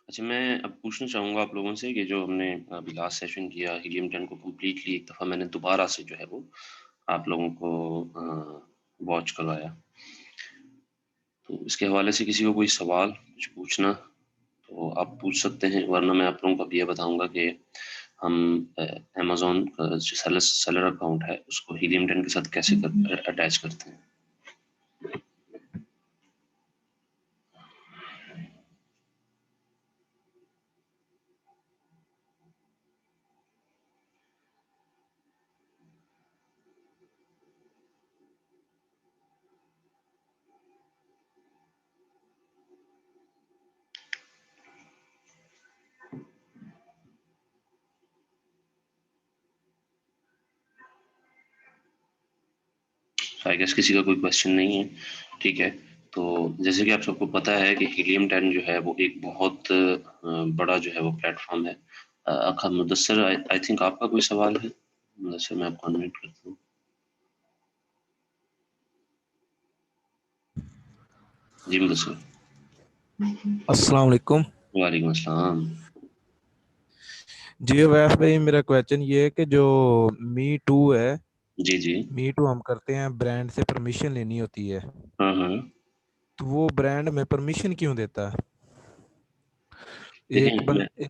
अच्छा, मैं अब पूछना चाहूँगा आप लोगों से कि जो हमने अभी लास्ट सेशन किया हीलियम 10 को कंप्लीटली एक दफ़ा मैंने दोबारा से जो है वो आप लोगों को वॉच करवाया। तो इसके हवाले से किसी को कोई सवाल कुछ पूछना तो आप पूछ सकते हैं, वरना मैं आप लोगों को अब ये बताऊँगा कि हम अमेज़न का जो सेलर अकाउंट है उसको हीलियम 10 के साथ कैसे अटैच करते हैं। आई गेस किसी का कोई क्वेश्चन नहीं है, ठीक है। तो जैसे कि आप सबको पता है कि हीलियम 10 जो है वो एक बहुत बड़ा जो है वो प्लेटफॉर्म है। मुदस्सर, आई थिंक आपका कोई सवाल है? मुदस्सर, मैं आपको अनम्यूट करता हूँ। जी मुदस्सर। अस्सलाम वालेकुम। वालेकुम अस्सलाम। जी वैफ भाई, मेरा क्वेश्चन ये है कि जो मी टू है, जी जी। मी टू हम करते हैं, ब्रांड से परमिशन लेनी होती है, हाँ हाँ। तो वो ब्रांड में परमिशन क्यों देता है? देखिए, एक बन एक,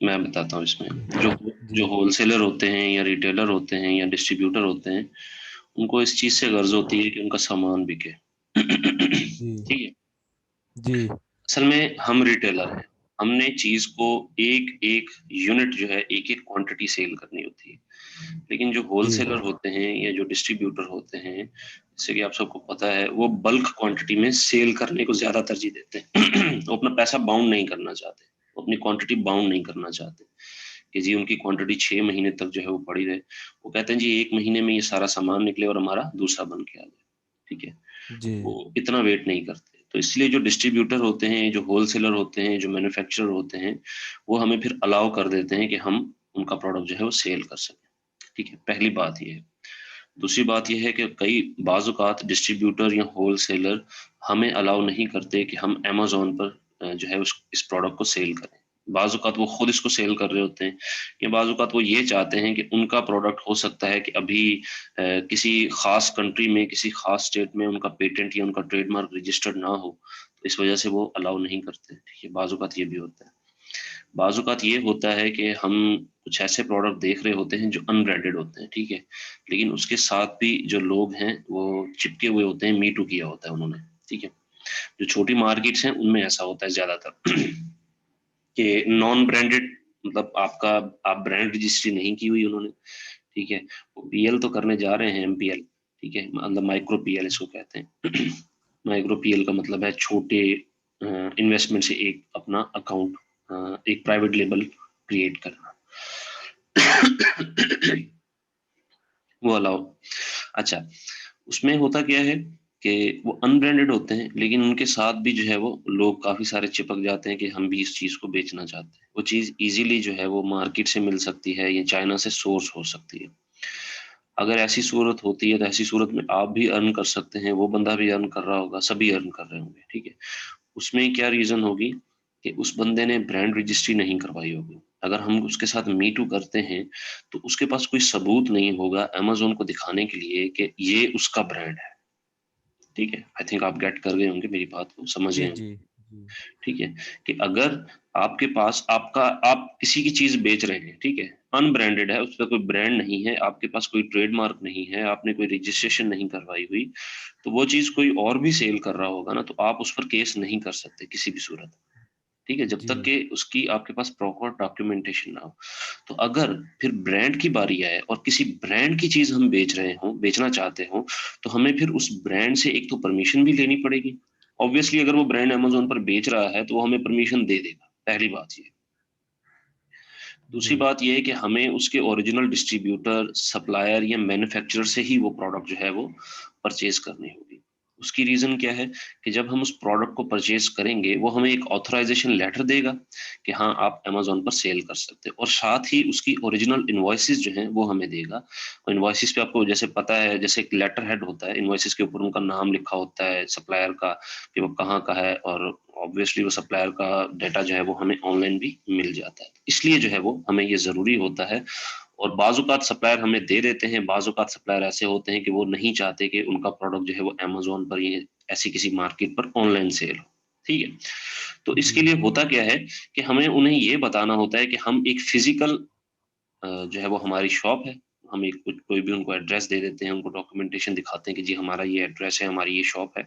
मैं बताता हूँ इसमें। जो जो जी होलसेलर होते हैं या रिटेलर होते हैं या डिस्ट्रीब्यूटर होते हैं, उनको इस चीज़ से गर्ज होती है कि उनका सामान बिके। जी ठीक है। जी असल में हम रिटेलर हैं, हमने चीज को एक एक यूनिट जो है एक एक क्वांटिटी सेल करनी होती है। लेकिन जो जी होलसेलर होते हैं या जो डिस्ट्रीब्यूटर होते हैं, जैसे कि आप सबको पता है, वो बल्क क्वांटिटी में सेल करने को ज्यादा तरजीह देते हैं। वो अपना पैसा बाउंड नहीं करना चाहते, वो अपनी क्वांटिटी बाउंड नहीं करना चाहते कि जी उनकी क्वांटिटी 6 महीने तक जो है वो पड़ी रहे। वो कहते हैं जी 1 महीने में ये सारा सामान निकले और हमारा दूसरा बन के आ जाए। ठीक है। जी वो इतना वेट नहीं करते, तो इसलिए जो डिस्ट्रीब्यूटर होते हैं, जो होलसेलर होते हैं, जो मैन्युफैक्चरर होते हैं, वो हमें फिर अलाउ कर देते हैं कि हम उनका प्रोडक्ट जो है वो सेल कर सकें। ठीक है, पहली बात ये है। दूसरी बात ये है कि कई बाजुकात डिस्ट्रीब्यूटर या होलसेलर हमें अलाउ नहीं करते कि हम अमेजोन पर जो है इस प्रोडक्ट को सेल करें। बाजुकात वो खुद इसको सेल कर रहे होते हैं, या बाजुकात वो ये चाहते हैं कि उनका प्रोडक्ट हो सकता है कि अभी किसी खास कंट्री में, किसी खास स्टेट में उनका पेटेंट या उनका ट्रेडमार्क रजिस्टर्ड ना हो, तो इस वजह से वो अलाउ नहीं करते। ठीक है, बाजुकात ये भी होता है। बाजुकात ये होता है कि हम कुछ ऐसे प्रोडक्ट देख रहे होते हैं जो अनब्रांडेड होते हैं, ठीक है, लेकिन उसके साथ भी जो लोग हैं वो चिपके हुए होते हैं, मी टू किया होता है उन्होंने। ठीक है। जो छोटी मार्केट्स हैं उनमें ऐसा होता है ज्यादातर कि नॉन ब्रांडेड, मतलब आपका आप ब्रांड रजिस्ट्री नहीं की हुई उन्होंने। ठीक है। वो पीएल तो करने जा रहे हैं, एमपीएल। ठीक है, मतलब माइक्रो पीएल इसको कहते हैं। माइक्रो पीएल का मतलब है छोटे इन्वेस्टमेंट से एक अपना अकाउंट, एक प्राइवेट लेबल क्रिएट करना। वो अलाउ। अच्छा, उसमें होता क्या है कि वो अनब्रांडेड होते हैं, लेकिन उनके साथ भी जो है वो लोग काफी सारे चिपक जाते हैं कि हम भी इस चीज को बेचना चाहते हैं। वो चीज इजीली जो है वो मार्केट से मिल सकती है या चाइना से सोर्स हो सकती है। अगर ऐसी सूरत होती है तो ऐसी सूरत में आप भी अर्न कर सकते हैं, वो बंदा भी अर्न कर रहा होगा, सभी अर्न कर रहे होंगे। ठीक है। उसमें क्या रीजन होगी कि उस बंदे ने ब्रांड रजिस्ट्री नहीं करवाई होगी। अगर हम उसके साथ मी टू करते हैं तो उसके पास कोई सबूत नहीं होगा अमेजोन को दिखाने के लिए कि ये उसका ब्रांड है। ठीक है, आई थिंक आप गेट कर गए होंगे, मेरी बात को समझ जी गए होंगे। जी जी ठीक है। कि अगर आपके पास आप किसी की चीज बेच रहे हैं, ठीक है, अनब्रांडेड है, उस पर कोई ब्रांड नहीं है, आपके पास कोई ट्रेडमार्क नहीं है, आपने कोई रजिस्ट्रेशन नहीं करवाई हुई, तो वो चीज कोई और भी सेल कर रहा होगा ना, तो आप उस पर केस नहीं कर सकते किसी भी सूरत। ठीक है, जब तक जी कि उसकी आपके पास प्रॉपर डॉक्यूमेंटेशन ना हो। तो अगर फिर ब्रांड की बारी आए और किसी ब्रांड की चीज हम बेच रहे हो, बेचना चाहते हो, तो हमें फिर उस ब्रांड से एक तो परमिशन भी लेनी पड़ेगी। ऑब्वियसली अगर वो ब्रांड अमेजोन पर बेच रहा है तो वो हमें परमिशन दे देगा, पहली बात ये। दूसरी जी बात ये है कि हमें उसके ओरिजिनल डिस्ट्रीब्यूटर, सप्लायर या मैन्युफैक्चरर से ही वो प्रोडक्ट जो है वो परचेज करनी होगी। उसकी रीजन क्या है कि जब हम उस प्रोडक्ट को परचेज करेंगे वो हमें एक ऑथराइजेशन लेटर देगा कि हाँ आप अमेजोन पर सेल कर सकते हो, और साथ ही उसकी ओरिजिनल इनवॉइसेस जो हैं वो हमें देगा। और इनवॉइसेस पे आपको जैसे पता है, जैसे एक लेटर हेड होता है, इनवॉइसेस के ऊपर उनका नाम लिखा होता है सप्लायर का कि वो कहाँ का है, और ऑब्वियसली वो सप्लायर का डाटा जो है वो हमें ऑनलाइन भी मिल जाता है। इसलिए जो है वो हमें ये जरूरी होता है। और बाजुकात सप्लायर हमें दे देते हैं, बाजुकात सप्लायर ऐसे होते हैं कि वो नहीं चाहते कि उनका प्रोडक्ट जो है वो अमेजोन पर, ये ऐसी किसी मार्केट पर ऑनलाइन सेल हो। ठीक है, तो इसके जी लिए होता क्या है कि हमें उन्हें ये बताना होता है कि हम एक फिजिकल जो है वो हमारी शॉप है, हम एक कोई भी उनको एड्रेस दे देते हैं, उनको डॉक्यूमेंटेशन दिखाते हैं कि जी हमारा ये एड्रेस है, हमारी ये शॉप है,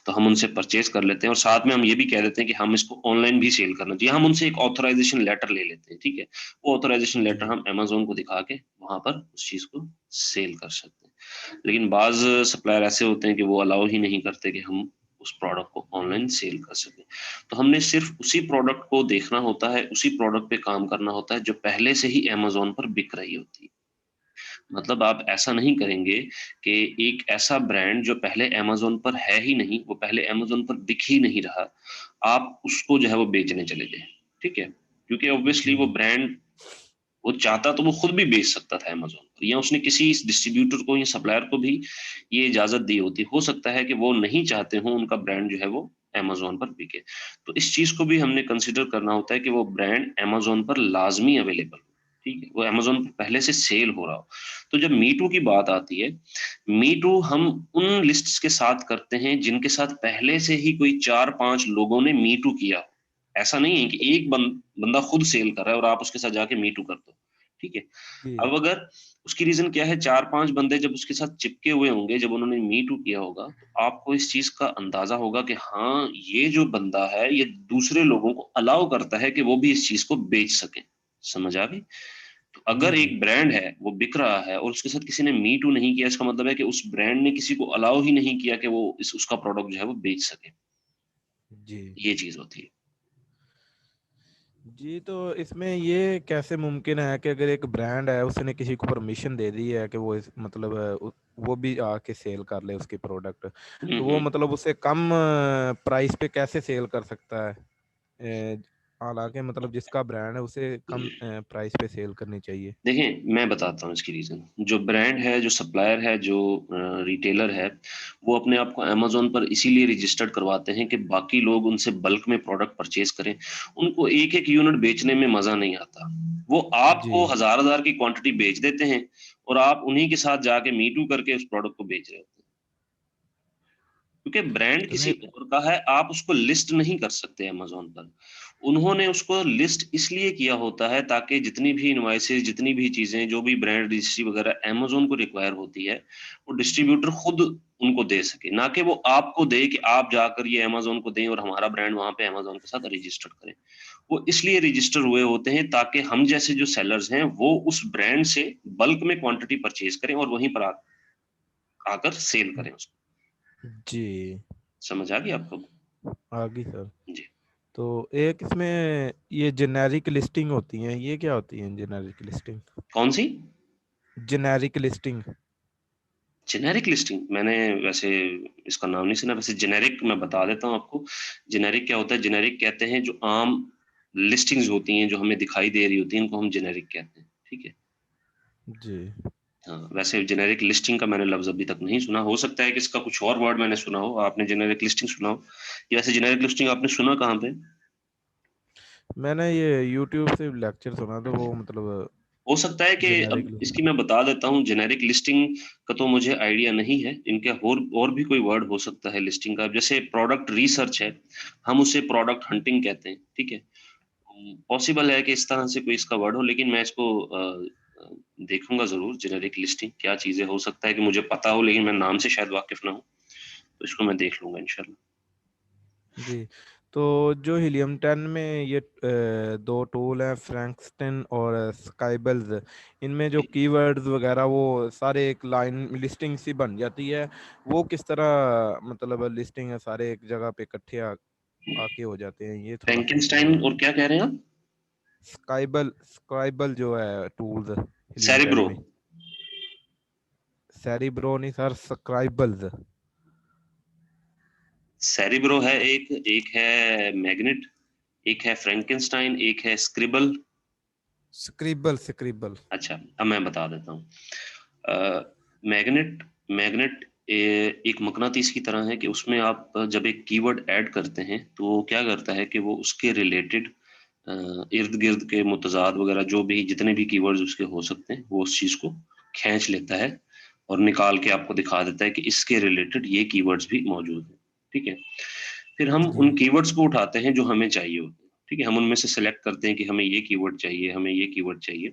तो हम उनसे परचेज कर लेते हैं। और साथ में हम ये भी कह देते हैं कि हम इसको ऑनलाइन भी सेल करना चाहिए, हम उनसे एक ऑथराइजेशन लेटर ले लेते हैं। ठीक है, वो ऑथराइजेशन लेटर जी हम अमेजोन को दिखा के वहां पर उस चीज को सेल कर सकते हैं। लेकिन बाज सप्लायर ऐसे होते हैं कि वो अलाउ ही नहीं करते कि हम उस प्रोडक्ट को ऑनलाइन सेल कर सकें। तो हमने सिर्फ उसी प्रोडक्ट को देखना होता है, उसी प्रोडक्ट पे काम करना होता है जो पहले से ही अमेजोन पर बिक रही होती है। मतलब आप ऐसा नहीं करेंगे कि एक ऐसा ब्रांड जो पहले अमेजोन पर है ही नहीं, वो पहले अमेजोन पर दिख ही नहीं रहा, आप उसको जो है वो बेचने चले जाएं। ठीक है, क्योंकि ऑब्वियसली वो जी ब्रांड, वो चाहता तो वो खुद भी बेच सकता था अमेजोन पर, या उसने किसी डिस्ट्रीब्यूटर को या सप्लायर को भी ये इजाजत दी होती। हो सकता है कि वो नहीं चाहते हो उनका ब्रांड जो है वो अमेजोन पर बिके। तो इस चीज को भी हमने कंसिडर करना होता है कि वो ब्रांड अमेजोन पर लाजमी अवेलेबल हो। ठीक है, वो अमेजोन पर पहले से सेल हो रहा हो। तो जब मीटू की बात आती है, मीटू हम उन लिस्ट्स के साथ करते हैं जिनके साथ पहले से ही कोई 4-5 लोगों ने मीटू किया हो। ऐसा नहीं है कि एक बंदा खुद सेल कर रहा है और आप उसके साथ जाके मीटू कर दो। ठीक है, जी अब अगर उसकी रीजन क्या है, 4-5 बंदे जब उसके साथ चिपके हुए होंगे, जब उन्होंने मीटू किया होगा, तो आपको इस चीज का अंदाजा होगा कि हाँ ये जो बंदा है ये दूसरे लोगों को अलाउ करता है कि वो भी इस चीज को बेच सके। समझ आ गई? तो जी अगर जी एक ब्रांड है वो बिक रहा है और उसके साथ किसी ने मी टू नहीं किया, इसका मतलब है कि उस ब्रांड ने किसी को अलाउ ही नहीं किया कि वो इस उसका प्रोडक्ट जो है वो बेच सके। जी ये चीज होती है। जी। तो इसमें ये कैसे मुमकिन है कि अगर एक ब्रांड है उसने किसी को परमिशन दे दी है कि वो मतलब वो भी आके सेल कर ले उसके प्रोडक्ट, तो वो हम्म। मतलब उससे कम प्राइस पे कैसे सेल कर सकता है? अ, हालांकि मतलब जिसका ब्रांड है उसे कम प्राइस पे सेल करनी चाहिए। देखिए मैं बताता हूँ इसकी रीजन। जो ब्रांड है, जो सप्लायर है, जो रिटेलर है, वो अपने आप को अमेजोन पर इसीलिए रजिस्टर्ड करवाते हैं कि बाकी लोग उनसे बल्क में प्रोडक्ट परचेज करें। उनको एक एक यूनिट बेचने में मजा नहीं आता। वो जी आपको हजार हजार की क्वांटिटी बेच देते हैं और आप उन्हीं के साथ जाके मीटू करके उस प्रोडक्ट को बेच रहे होते हैं। क्योंकि ब्रांड तो किसी नहीं। और का है, आप उसको लिस्ट नहीं कर सकते अमेजोन पर। उन्होंने उसको लिस्ट इसलिए किया होता है ताकि जितनी भी इनवॉइसेस, जितनी भी चीजें, जो भी ब्रांड रजिस्ट्री वगैरह अमेजोन को रिक्वायर होती है, वो डिस्ट्रीब्यूटर खुद उनको दे सके, ना कि वो आपको दे कि आप जाकर ये अमेजोन को दें और हमारा ब्रांड वहां पे अमेजोन के साथ रजिस्टर करें। वो इसलिए रजिस्टर हुए होते हैं ताकि हम जैसे जो सेलर्स हैं वो उस ब्रांड से बल्क में क्वांटिटी परचेज करें और वहीं पर आकर सेल करें उसको। जी समझ आ गई आपको? आगे सर। जी। तो एक इसमें ये जेनेरिक लिस्टिंग होती है, ये क्या होती है जेनेरिक लिस्टिंग? कौन सी? Generic listing. जेनेरिक लिस्टिंग मैंने वैसे इसका नाम नहीं सुना। वैसे जेनेरिक मैं बता देता हूँ आपको। जेनेरिक क्या होता है? जेनेरिक कहते हैं जो आम लिस्टिंग्स होती हैं जो हमें दिखाई दे रही होती हैं, इनको हम जेनेरिक कहते हैं। ठीक है। जी हाँ, वैसे जेनेरिक लिस्टिंग का मैंने लफ्ज अभी तक नहीं सुना। हो सकता है कि इसका कुछ और वर्ड मैंने सुना हो, आपने जेनेरिक लिस्टिंग सुना हो। ये वैसे जेनेरिक लिस्टिंग आपने सुना कहाँ पे? मैंने ये यूट्यूब से लेक्चर सुना तो वो मतलब हो सकता है कि जेनेरिक। अब इसकी मैं बता देता हूँ। जेनेरिक लिस्टिंग का तो मुझे आइडिया नहीं है, इनके और भी कोई वर्ड हो सकता है लिस्टिंग का। जैसे प्रोडक्ट रिसर्च है, हम उसे प्रोडक्ट हंटिंग कहते हैं। ठीक है, पॉसिबल है कि इस तरह से कोई इसका वर्ड हो, लेकिन मैं इसको देखूंगा जरूर। जेनेरिक लिस्टिंग क्या चीजें, हो सकता है कि मुझे पता हो लेकिन मैं नाम से शायद वाकिफ ना हूँ, तो इसको मैं देख लूंगा इंशाल्लाह। जी। तो जो हीलियम 10 में ये दो टूल हैं, फ्रैंकस्टन और स्काइबल्स, इनमें जो कीवर्ड्स वगैरह वो सारे एक लाइन लिस्टिंग सी बन जाती है, वो किस तरह मतलब लिस्टिंग है सारे एक जगह पे इकट्ठे आके हो जाते हैं, ये थोड़ा सा मुझे फ्रैंकेनस्टाइन और क्या कह रहे हैं आप? स्काइबल स्काइबल जो है टूल्स हीलियम 10 सेरिब्रो। में। सेरिब्रो नहीं सर, स्क्राइबल्स। सेरिब्रो है एक है मैग्नेट, एक है फ्रैंकेनस्टाइन, एक है स्क्रिबल। स्क्रिबल। अच्छा, अब मैं बता देता हूँ। मैग्नेट मैग्नेट एक मकनातीस की तरह है कि उसमें आप जब एक कीवर्ड ऐड करते हैं तो वो क्या करता है कि वो उसके रिलेटेड इर्द गिर्द के मुतजाद वगैरह जो भी जितने भी कीवर्ड्स उसके हो सकते हैं वो उस चीज को खींच लेता है और निकाल के आपको दिखा देता है कि इसके रिलेटेड ये कीवर्ड्स भी मौजूद हैं। ठीक है, फिर हम जी उन कीवर्ड्स को उठाते हैं जो हमें चाहिए होते हैं। ठीक है, हम उनमें से सिलेक्ट करते हैं कि हमें ये कीवर्ड चाहिए, हमें ये कीवर्ड चाहिए।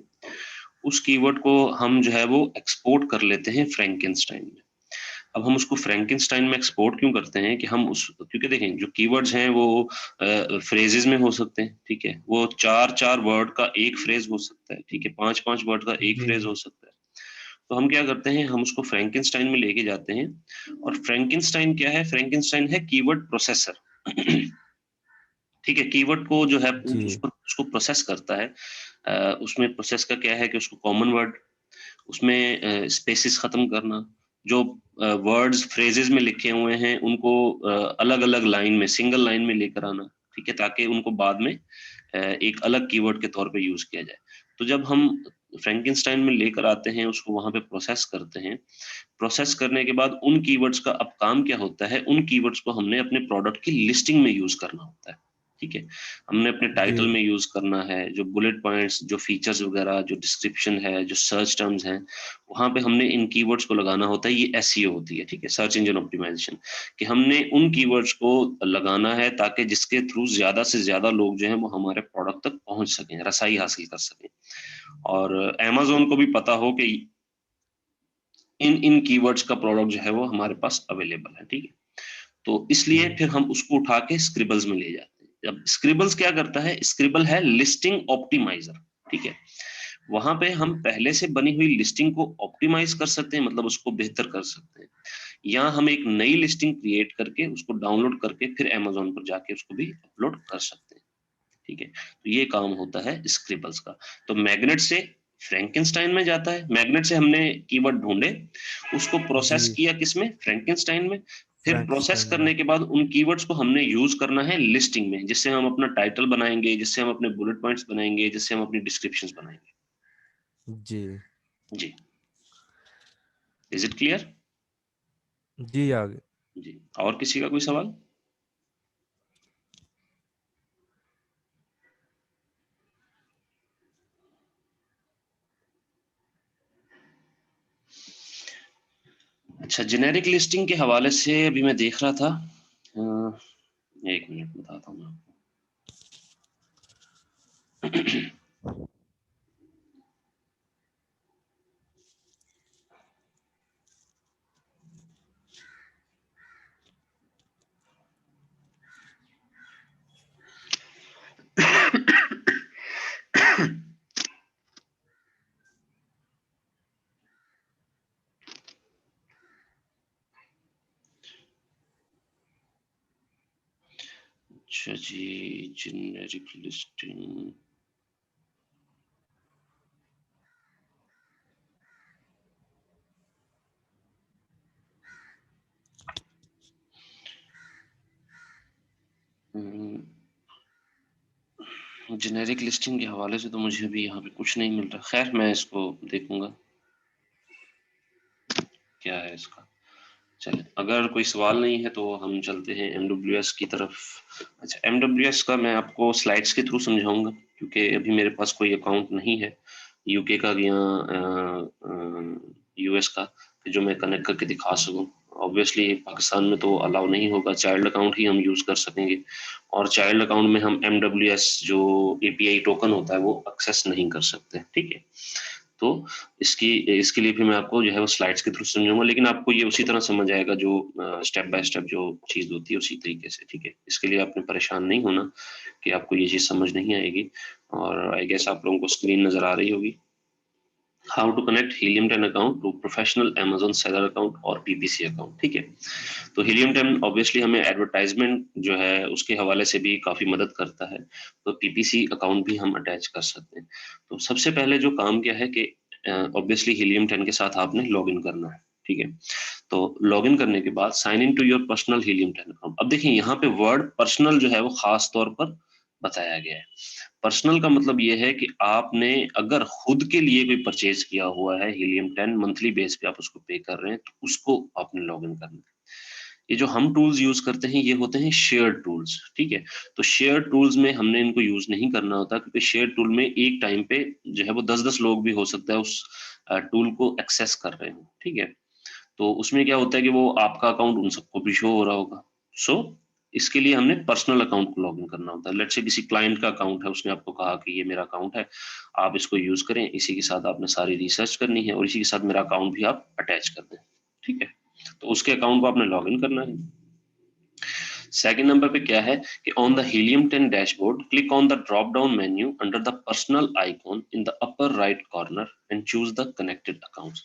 उस कीवर्ड को हम जो है वो एक्सपोर्ट कर लेते हैं फ्रैंकेनस्टाइन में। अब हम उसको फ्रैंकेनस्टाइन में एक्सपोर्ट क्यों करते हैं कि हम उस, क्योंकि देखें जो कीवर्ड्स हैं वो फ्रेजेस में हो सकते हैं। ठीक है, वो 4 वर्ड का एक फ्रेज हो सकता है। ठीक है, 5 वर्ड का एक जी फ्रेज हो सकता है। तो हम क्या करते हैं, हम उसको फ्रैंकेनस्टाइन में लेके जाते हैं। और फ्रैंकेनस्टाइन क्या है, फ्रैंकेनस्टाइन है कीवर्ड प्रोसेसर। ठीक है, कीवर्ड को जो है जी उस पर उसको प्रोसेस करता है। उसमें प्रोसेस का क्या है कि उसको कॉमन वर्ड, उसमें स्पेसिस खत्म करना, जो वर्ड्स फ्रेजेस में लिखे हुए हैं उनको अलग अलग लाइन में, सिंगल लाइन में लेकर आना। ठीक है, ताकि उनको बाद में एक अलग कीवर्ड के तौर पे यूज किया जाए। तो जब हम फ्रैंकेनस्टाइन में लेकर आते हैं, उसको वहां पे प्रोसेस करते हैं। प्रोसेस करने के बाद उन कीवर्ड्स का अब काम क्या होता है, उन कीवर्ड्स को हमने अपने प्रोडक्ट की लिस्टिंग में यूज करना होता है। ठीक है, हमने अपने जी टाइटल में यूज करना है, जो बुलेट पॉइंट्स, जो फीचर्स वगैरह, जो डिस्क्रिप्शन है, जो सर्च टर्म्स हैं, वहां पे हमने इन कीवर्ड्स को लगाना होता है। ये एसईओ होती है। ठीक है, सर्च इंजन ऑप्टिमाइजेशन, कि हमने उन कीवर्ड्स को लगाना है ताकि जिसके थ्रू ज्यादा से ज्यादा लोग जो हैं वो हमारे प्रोडक्ट तक पहुंच सकें, रसाई हासिल कर सकें। और अमेजोन को भी पता हो कि इन इन कीवर्ड्स का प्रोडक्ट जो है वो हमारे पास अवेलेबल है। ठीक है, तो इसलिए जी फिर हम उसको उठा के स्क्रिबल्स में ले जाते हैं। अब स्क्रिबल्स क्या करता है, स्क्रिबल है लिस्टिंग ऑप्टिमाइजर। ठीक है, वहां पे हम पहले से बनी हुई लिस्टिंग को ऑप्टिमाइज कर सकते हैं, मतलब उसको बेहतर कर सकते हैं, या हम एक नई लिस्टिंग क्रिएट करके उसको डाउनलोड करके फिर अमेजोन पर जाके उसको भी अपलोड कर सकते हैं। ठीक है, तो ये काम होता है स्क्रिबल्स का। तो मैग्नेट से फ्रैंकेनस्टाइन में जाता है, मैग्नेट से हमने कीवर्ड ढूंढे, उसको प्रोसेस जी किया किसमें, फ्रैंकेनस्टाइन में। फिर प्रोसेस फ्रैंकस्टाइन में। करने के बाद उन कीवर्ड्स को हमने यूज करना है लिस्टिंग में, जिससे हम अपना टाइटल बनाएंगे, जिससे हम अपने बुलेट पॉइंट्स बनाएंगे, जिससे हम अपनी डिस्क्रिप्शंस बनाएंगे। जी जी, इज इट क्लियर? जी आगे। जी, और किसी का कोई सवाल? अच्छा, जेनेरिक लिस्टिंग के हवाले से अभी मैं देख रहा था। एक मिनट बताता हूँ मैं आपको। अच्छा जी, जेनेरिक लिस्टिंग। जेनेरिक लिस्टिंग के हवाले से तो मुझे अभी यहाँ पे कुछ नहीं मिल रहा। खैर, मैं इसको देखूंगा क्या है इसका। चलिए, अगर कोई सवाल नहीं है तो हम चलते हैं एमडब्ल्यूएस की तरफ। अच्छा, एमडब्ल्यूएस का मैं आपको स्लाइड्स के थ्रू समझाऊंगा, क्योंकि अभी मेरे पास कोई अकाउंट नहीं है यूके का या यूएस का, कि जो मैं कनेक्ट करके दिखा सकूं। ऑब्वियसली पाकिस्तान में तो अलाउ नहीं होगा, चाइल्ड अकाउंट ही हम यूज कर सकेंगे। और चाइल्ड अकाउंट में हम एमडब्ल्यूएस जो एपीआई टोकन होता है वो एक्सेस नहीं कर सकते। ठीक है, तो इसकी इसके लिए भी मैं आपको जो है वो स्लाइड्स के थ्रू समझाऊंगा, लेकिन आपको ये उसी तरह समझ आएगा जो स्टेप बाय स्टेप जो चीज होती है उसी तरीके से। ठीक है, इसके लिए आपने परेशान नहीं होना कि आपको ये चीज समझ नहीं आएगी। और आई गेस आप लोगों को स्क्रीन नजर आ रही होगी। How to connect Helium 10 account to professional Amazon seller account और पीपीसी अकाउंट। ठीक है, तो हीलियम 10 ऑब्वियसली हमें एडवर्टाइजमेंट जो है उसके हवाले से भी काफी मदद करता है, तो पीपीसी अकाउंट भी हम अटैच कर सकते हैं। तो सबसे पहले जो काम क्या है कि ऑब्वियसली हीलियम 10 के साथ आपने लॉग इन करना है। ठीक है। तो लॉगिन करने के बाद sign in to your personal Helium 10 account. अब देखिए यहाँ पे वर्ड पर्सनल जो है वो खास तौर पर बताया गया है। पर्सनल का मतलब ये है कि आपने अगर खुद के लिए कोई परचेज किया हुआ है हीलियम 10 मंथली बेस पे आप उसको पे कर रहे हैं तो उसको आपने लॉगिन करना है। ये जो हम टूल्स यूज करते हैं ये होते हैं शेयर्ड टूल्स, ठीक है। तो शेयर्ड टूल्स में हमने इनको यूज नहीं करना होता क्योंकि शेयर्ड टूल में एक टाइम पे जो है वो 10-10 लोग भी हो सकता है उस टूल को एक्सेस कर रहे हो, ठीक है। तो उसमें क्या होता है कि वो आपका अकाउंट उन सबको भी शो हो रहा होगा। सो इसके लिए हमने पर्सनल अकाउंट को लॉगिन करना होता है। लेट्स से किसी क्लाइंट का अकाउंट है, उसने आपको कहा कि ये मेरा अकाउंट है, आप इसको यूज करें, इसी के साथ आपने सारी रिसर्च करनी है और इसी के साथ मेरा अकाउंट भी आप अटैच कर दें, ठीक है। तो उसके अकाउंट को आपने लॉगिन करना है। सेकंड नंबर पे क्या है कि on the helium 10 dashboard click on the drop down menu under the personal icon in the upper right corner and choose the connected accounts.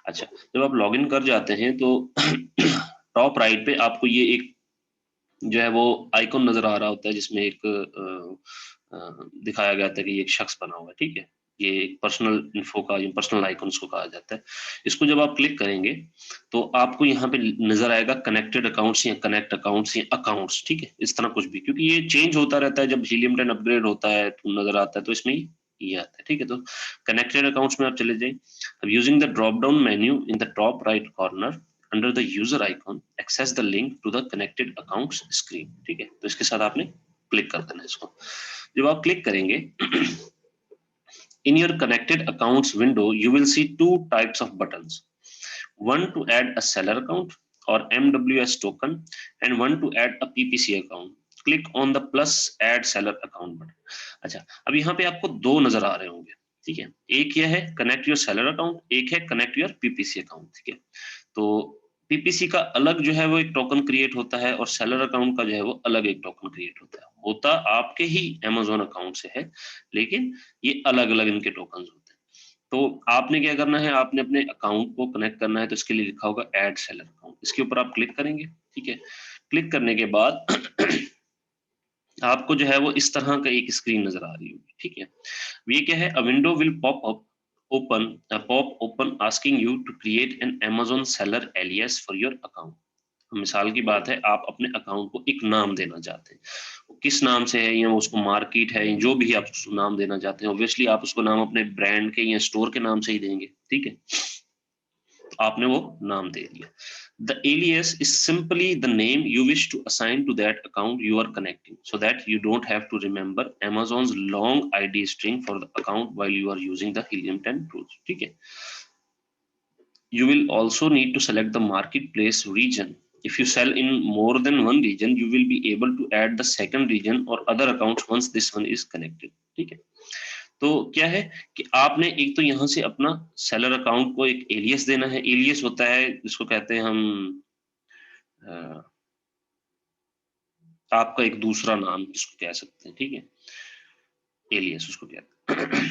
अच्छा, जब आप लॉगिन कर जाते हैं तो टॉप राइट पे आपको ये एक जो है वो आइकॉन नजर आ रहा होता है जिसमें एक दिखाया गया था कि ये एक शख्स बना हुआ है, ठीक है। ये एक पर्सनल इन्फो का, ये पर्सनल आइकॉन को कहा जाता है। इसको जब आप क्लिक करेंगे तो आपको यहाँ पे नजर आएगा कनेक्टेड अकाउंट्स या कनेक्ट अकाउंट्स या अकाउंट्स, ठीक है, इस तरह कुछ भी, क्योंकि ये चेंज होता रहता है। जब हीलियम 10 अपग्रेड होता है तो नजर आता है, तो इसमें ये आता है, ठीक है। तो कनेक्टेड अकाउंट्स में आप चले जाए। अब using the drop down menu in the top right corner under the user icon access the link to the connected accounts screen, ठीक है। तो इसके साथ आपने क्लिक कर देना है इसको। जब आप क्लिक करेंगे in your connected accounts window you will see two types of buttons, one to add a seller account or MWS token and one to add a PPC account. Click on the plus add seller account button. अच्छा, अब यहाँ पे आपको दो नजर आ रहे होंगे, ठीक है। एक यह है कनेक्ट योर सेलर अकाउंट, एक है कनेक्ट योर पीपीसी अकाउंट, ठीक है। तो पीपीसी का अलग जो है वो एक टोकन क्रिएट होता है और सेलर अकाउंट का जो है वो अलग एक टोकन क्रिएट होता आपके ही अमेजोन अकाउंट से है, लेकिन ये अलग अलग इनके टोकन होते हैं। तो आपने क्या करना है, आपने अपने अकाउंट को कनेक्ट करना है, तो इसके लिए लिखा होगा ऐड सेलर अकाउंट, इसके ऊपर आप क्लिक करेंगे, ठीक है। क्लिक करने के बाद आपको जो है वो इस तरह का एक स्क्रीन नजर आ रही होगी, ठीक है। ये क्या है, अ window will pop up open asking you to create an Amazon seller alias for your account. मिसाल की बात है, आप अपने अकाउंट को एक नाम देना चाहते हैं, वो किस नाम से है, या उसको मार्केट है, जो भी आप उसको नाम देना चाहते हैं, ऑब्वियसली आप उसको नाम अपने ब्रांड के या स्टोर के नाम से ही देंगे, ठीक है। आपने वो नाम दे दिया। The alias is simply the name you wish to assign to that account you are connecting, so that you don't have to remember Amazon's long ID string for the account while you are using the Helium 10 tools, ठीक है। You will also need to select the marketplace region. If you sell in more than one region, you will be able to add the second region or other accounts once this one is connected, ठीक है। तो क्या है कि आपने एक तो यहाँ से अपना सेलर अकाउंट को एक एलियस देना है। एलियस होता है जिसको कहते हैं हम आपका एक दूसरा नाम जिसको कह सकते हैं, ठीक है, एलियस उसको कहते हैं।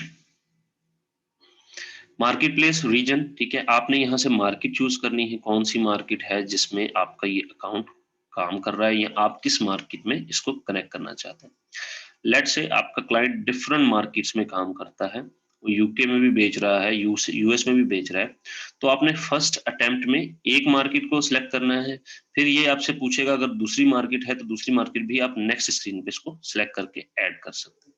मार्केट प्लेस रीजन, ठीक है, आपने यहाँ से मार्केट चूज करनी है, कौन सी मार्केट है जिसमें आपका ये अकाउंट काम कर रहा है, या आप किस मार्केट में इसको कनेक्ट करना चाहते हैं। लेट्स से आपका क्लाइंट डिफरेंट मार्केट्स में काम करता है, वो यूके में भी बेच रहा है, यूएस में भी बेच रहा है, तो आपने फर्स्ट अटेम्प्ट में एक मार्केट को सिलेक्ट करना है। फिर ये आपसे पूछेगा अगर दूसरी मार्केट है तो दूसरी मार्केट भी आप नेक्स्ट स्क्रीन पे इसको सिलेक्ट करके ऐड कर सकते हैं,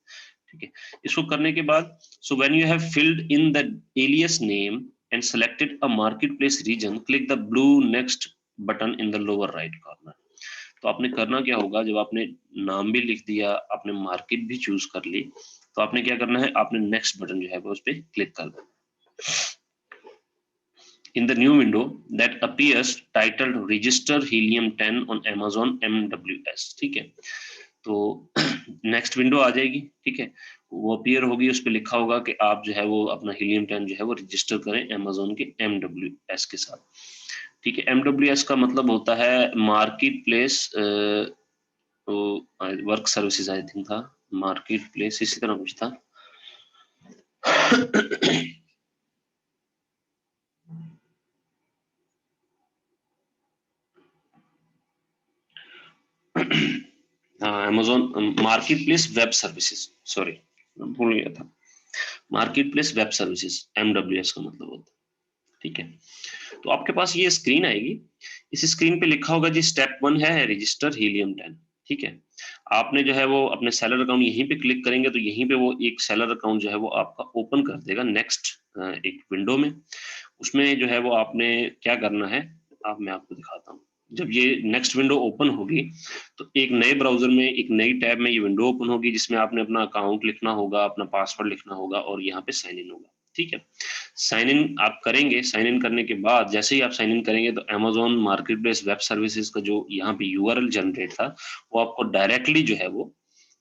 ठीक है। इसको करने के बाद so when you have filled in the alias name and selected a marketplace region, click the blue next button in the lower right corner. तो आपने करना क्या होगा, जब आपने नाम भी लिख दिया, आपने मार्केट भी चूज कर ली, तो आपने क्या करना है, आपने नेक्स्ट बटन जो है वो उस पर क्लिक कर देना। In the new window that appears titled Register Helium 10 on Amazon MWS, ठीक है। तो नेक्स्ट विंडो आ जाएगी, ठीक है, वो अपीयर होगी, उस पर लिखा होगा कि आप जो है वो अपना हीलियम 10 जो है वो रजिस्टर करें Amazon के MWS के साथ, ठीक है। MWS का मतलब होता है market place work services, I think था मार्केट प्लेस, इसी तरह कुछ था। Amazon market place web services, sorry भूल गया था, market place web services MWS का मतलब होता है। ठीक है। तो आपके पास ये स्क्रीन आएगी, इस स्क्रीन पे लिखा होगा जी स्टेप 1 है रजिस्टर हीलियम 10, ठीक है। आपने जो है वो अपने सेलर अकाउंट यहीं पे क्लिक करेंगे तो यहीं पे वो एक सेलर अकाउंट जो है वो आपका ओपन कर देगा नेक्स्ट एक विंडो में। उसमें जो है वो आपने क्या करना है, मैं आपको दिखाता हूँ। जब ये नेक्स्ट विंडो ओपन होगी तो एक नए ब्राउजर में एक नई टैब में ये विंडो ओपन होगी जिसमें आपने अपना अकाउंट लिखना होगा, अपना पासवर्ड लिखना होगा और यहाँ पे साइन इन होगा, ठीक है। साइन इन आप करेंगे, साइन इन करने के बाद जैसे ही आप साइन इन करेंगे तो Amazon market place web services का जो यहाँ पे यूआरएल जनरेट था वो आपको डायरेक्टली जो है वो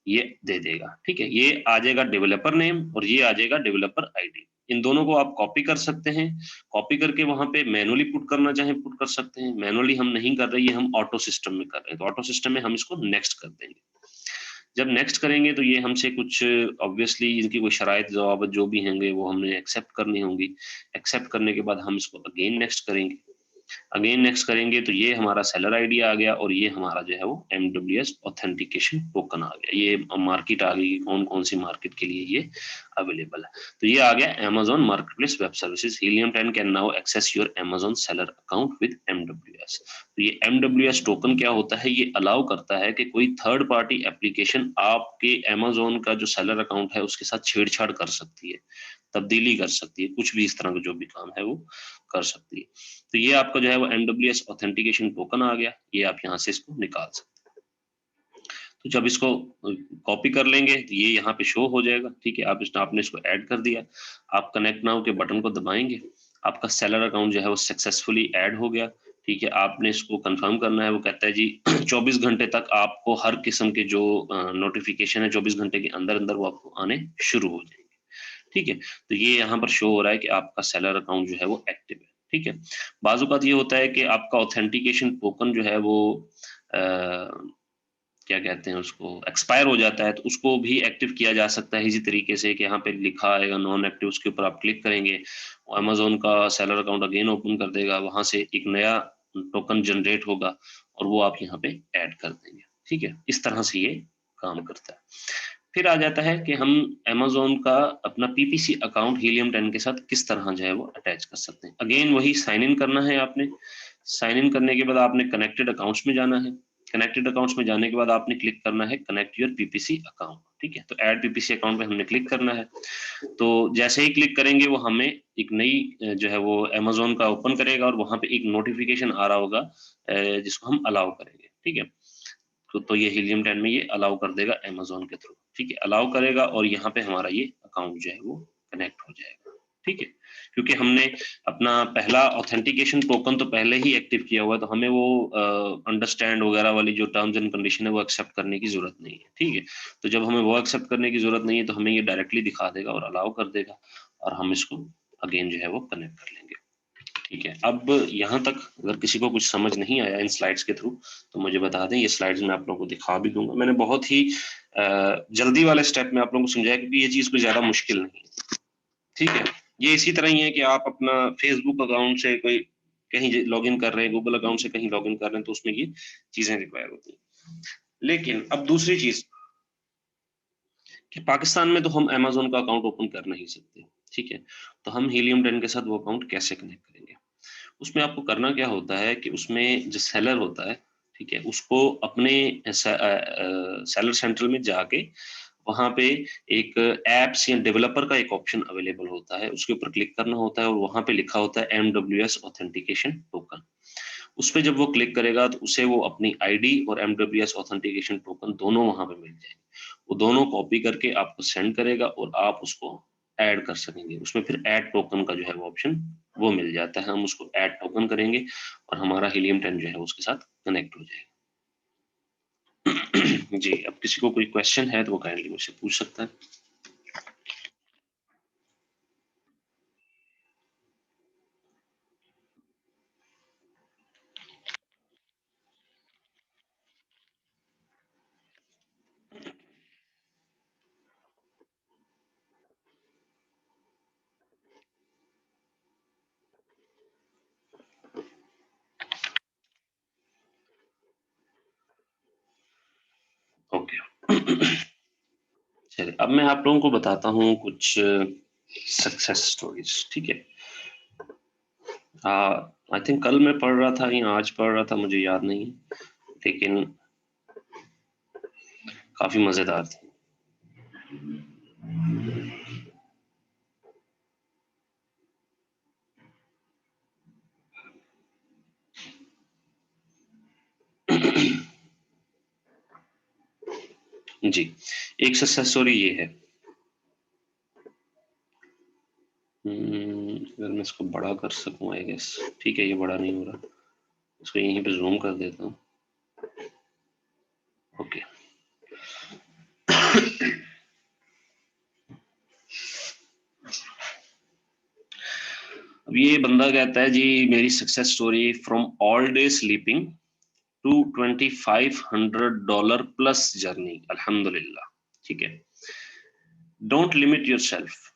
ये दे देगा, ठीक है। ये आ जाएगा डेवलपर नेम और ये आ जाएगा डेवलपर आईडी। इन दोनों को आप कॉपी कर सकते हैं, कॉपी करके वहां पे मैनुअली पुट करना चाहें पुट कर सकते हैं। मैनुअली हम नहीं कर रहे, ये हम ऑटो सिस्टम में कर रहे हैं, तो ऑटो सिस्टम में हम इसको नेक्स्ट कर देंगे। जब नेक्स्ट करेंगे तो ये हमसे कुछ ऑब्वियसली इनकी कोई शराइत जवाब जो भी होंगे वो हमने एक्सेप्ट करनी होंगी। एक्सेप्ट करने के बाद हम इसको अगेन नेक्स्ट करेंगे, अगेन नेक्स्ट करेंगे तो ये हमारा सेलर आईडी आ गया और ये हमारा जो है वो MWS ऑथेंटिकेशन टोकन आ गया। ये मार्केट आ गई, कौन कौन सी मार्केट के लिए ये अवेलेबल है। तो ये आ गया Amazon marketplace web services Helium 10 can now access your Amazon seller account with MWS। तो ये MWS टोकन क्या होता है, ये अलाउ करता है कि कोई थर्ड पार्टी एप्लीकेशन आपके Amazon का जो सेलर अकाउंट है उसके साथ छेड़छाड़ कर सकती है, तब्दीली कर सकती है, कुछ भी इस तरह का जो भी काम है वो कर सकती है। तो ये आपका जो है वो MWS ऑथेंटिकेशन टोकन आ गया, ये आप यहाँ से इसको निकाल सकते हैं। तो जब इसको कॉपी कर लेंगे तो ये यहाँ पे शो हो जाएगा, ठीक है। आपने इसको ऐड कर दिया, आप कनेक्ट नाउ के बटन को दबाएंगे, आपका सेलर अकाउंट जो है वो सक्सेसफुली ऐड हो गया, ठीक है। आपने इसको कंफर्म करना है, वो कहता है जी 24 घंटे तक आपको हर किस्म के जो नोटिफिकेशन है 24 घंटे के अंदर अंदर वो आपको आने शुरू हो जाएंगे, ठीक है। तो ये यहाँ पर शो हो रहा है कि आपका सेलर अकाउंट जो है वो एक्टिव है, ठीक है। बाजुकात ये होता है कि आपका ऑथेंटिकेशन टोकन जो है वो क्या कहते हैं उसको एक्सपायर हो जाता है, तो उसको भी एक्टिव किया जा सकता है इसी तरीके से कि यहाँ पे लिखा आएगा नॉन एक्टिव, उसके ऊपर आप क्लिक करेंगे, वो अमेजोन का सेलर अकाउंट अगेन ओपन कर देगा, वहां से एक नया टोकन जनरेट होगा और वो आप यहाँ पे ऐड कर देंगे, ठीक है। इस तरह से ये काम करता है। फिर आ जाता है कि हम Amazon का अपना PPC अकाउंट हीलियम 10 के साथ किस तरह जो है वो अटैच कर सकते हैं। अगेन वही साइन इन करना है आपने, साइन इन करने के बाद आपने कनेक्टेड अकाउंट्स में जाना है, कनेक्टेड अकाउंट्स में जाने के बाद आपने क्लिक करना है कनेक्ट योर PPC अकाउंट, ठीक है। तो ऐड PPC अकाउंट पे हमने क्लिक करना है, तो जैसे ही क्लिक करेंगे वो हमें एक नई जो है वो Amazon का ओपन करेगा और वहां पे एक नोटिफिकेशन आ रहा होगा जिसको हम अलाउ करेंगे, ठीक है। तो ये हीलियम 10 में ये अलाउ कर देगा Amazon के थ्रू, ठीक है, अलाउ करेगा और यहाँ पे हमारा ये अकाउंट जो है वो कनेक्ट हो जाएगा, ठीक है। क्योंकि हमने अपना पहला ऑथेंटिकेशन टोकन तो पहले ही एक्टिव किया हुआ है, तो हमें वो अंडरस्टैंड वगैरह वाली जो टर्म्स एंड कंडीशन है वो एक्सेप्ट करने की जरूरत नहीं है, ठीक है। तो जब हमें वो एक्सेप्ट करने की जरूरत नहीं है तो हमें ये डायरेक्टली दिखा देगा और अलाउ कर देगा और हम इसको अगेन जो है वो कनेक्ट कर लेंगे, ठीक है। अब यहाँ तक अगर किसी को कुछ समझ नहीं आया इन स्लाइड्स के थ्रू तो मुझे बता दें, ये स्लाइड्स मैं आप लोगों को दिखा भी दूंगा। मैंने बहुत ही जल्दी वाले स्टेप में आप लोगों को समझाया क्योंकि ये चीज कोई ज्यादा मुश्किल नहीं है, ठीक है। ये इसी तरह ही है कि आप अपना फेसबुक अकाउंट से कोई कहीं लॉगिन कर रहे हैं, गूगल अकाउंट से कहीं लॉगिन कर रहे हैं, तो उसमें ये चीजें रिक्वायर होती हैं। लेकिन अब दूसरी चीज कि पाकिस्तान में तो हम Amazon का अकाउंट ओपन कर नहीं सकते, ठीक है। तो हम हीलियम 10 के साथ वो अकाउंट कैसे कनेक्ट करेंगे? उसमें आपको करना क्या होता है कि उसमें जो सेलर होता है, ठीक है, उसको अपने सेलर सेंट्रल में जाके वहां पे एक एप्स या डेवलपर का एक ऑप्शन अवेलेबल होता है, उसके ऊपर क्लिक करना होता है और वहां पे लिखा होता है MWS ऑथेंटिकेशन टोकन। उस पर जब वो क्लिक करेगा तो उसे वो अपनी आईडी और MWS ऑथेंटिकेशन टोकन दोनों वहां पे मिल जाएंगे। वो दोनों कॉपी करके आपको सेंड करेगा और आप उसको ऐड कर सकेंगे। उसमें फिर ऐड टोकन का जो है वो ऑप्शन वो मिल जाता है, हम उसको ऐड टोकन करेंगे और हमारा हीलियम 10 जो है उसके साथ कनेक्ट हो जाएगा। जी, अब किसी को कोई क्वेश्चन है तो वो काइंडली मुझसे पूछ सकता है। ओके चलिए, अब मैं आप लोगों को बताता हूँ कुछ सक्सेस स्टोरीज, ठीक है। आई थिंक कल मैं पढ़ रहा था या आज पढ़ रहा था, मुझे याद नहीं है, लेकिन काफी मजेदार थी। जी, एक सक्सेस स्टोरी ये है। अगर मैं इसको बड़ा कर सकूं, आई गेस, ठीक है, ये बड़ा नहीं हो रहा, इसको यहीं पे जूम कर देता हूँ। ओके। अब ये बंदा कहता है जी, मेरी success story, from all day sleeping to $2,500 plus journey, अल्हम्दुलिल्लाह। ठीक है। Don't limit yourself,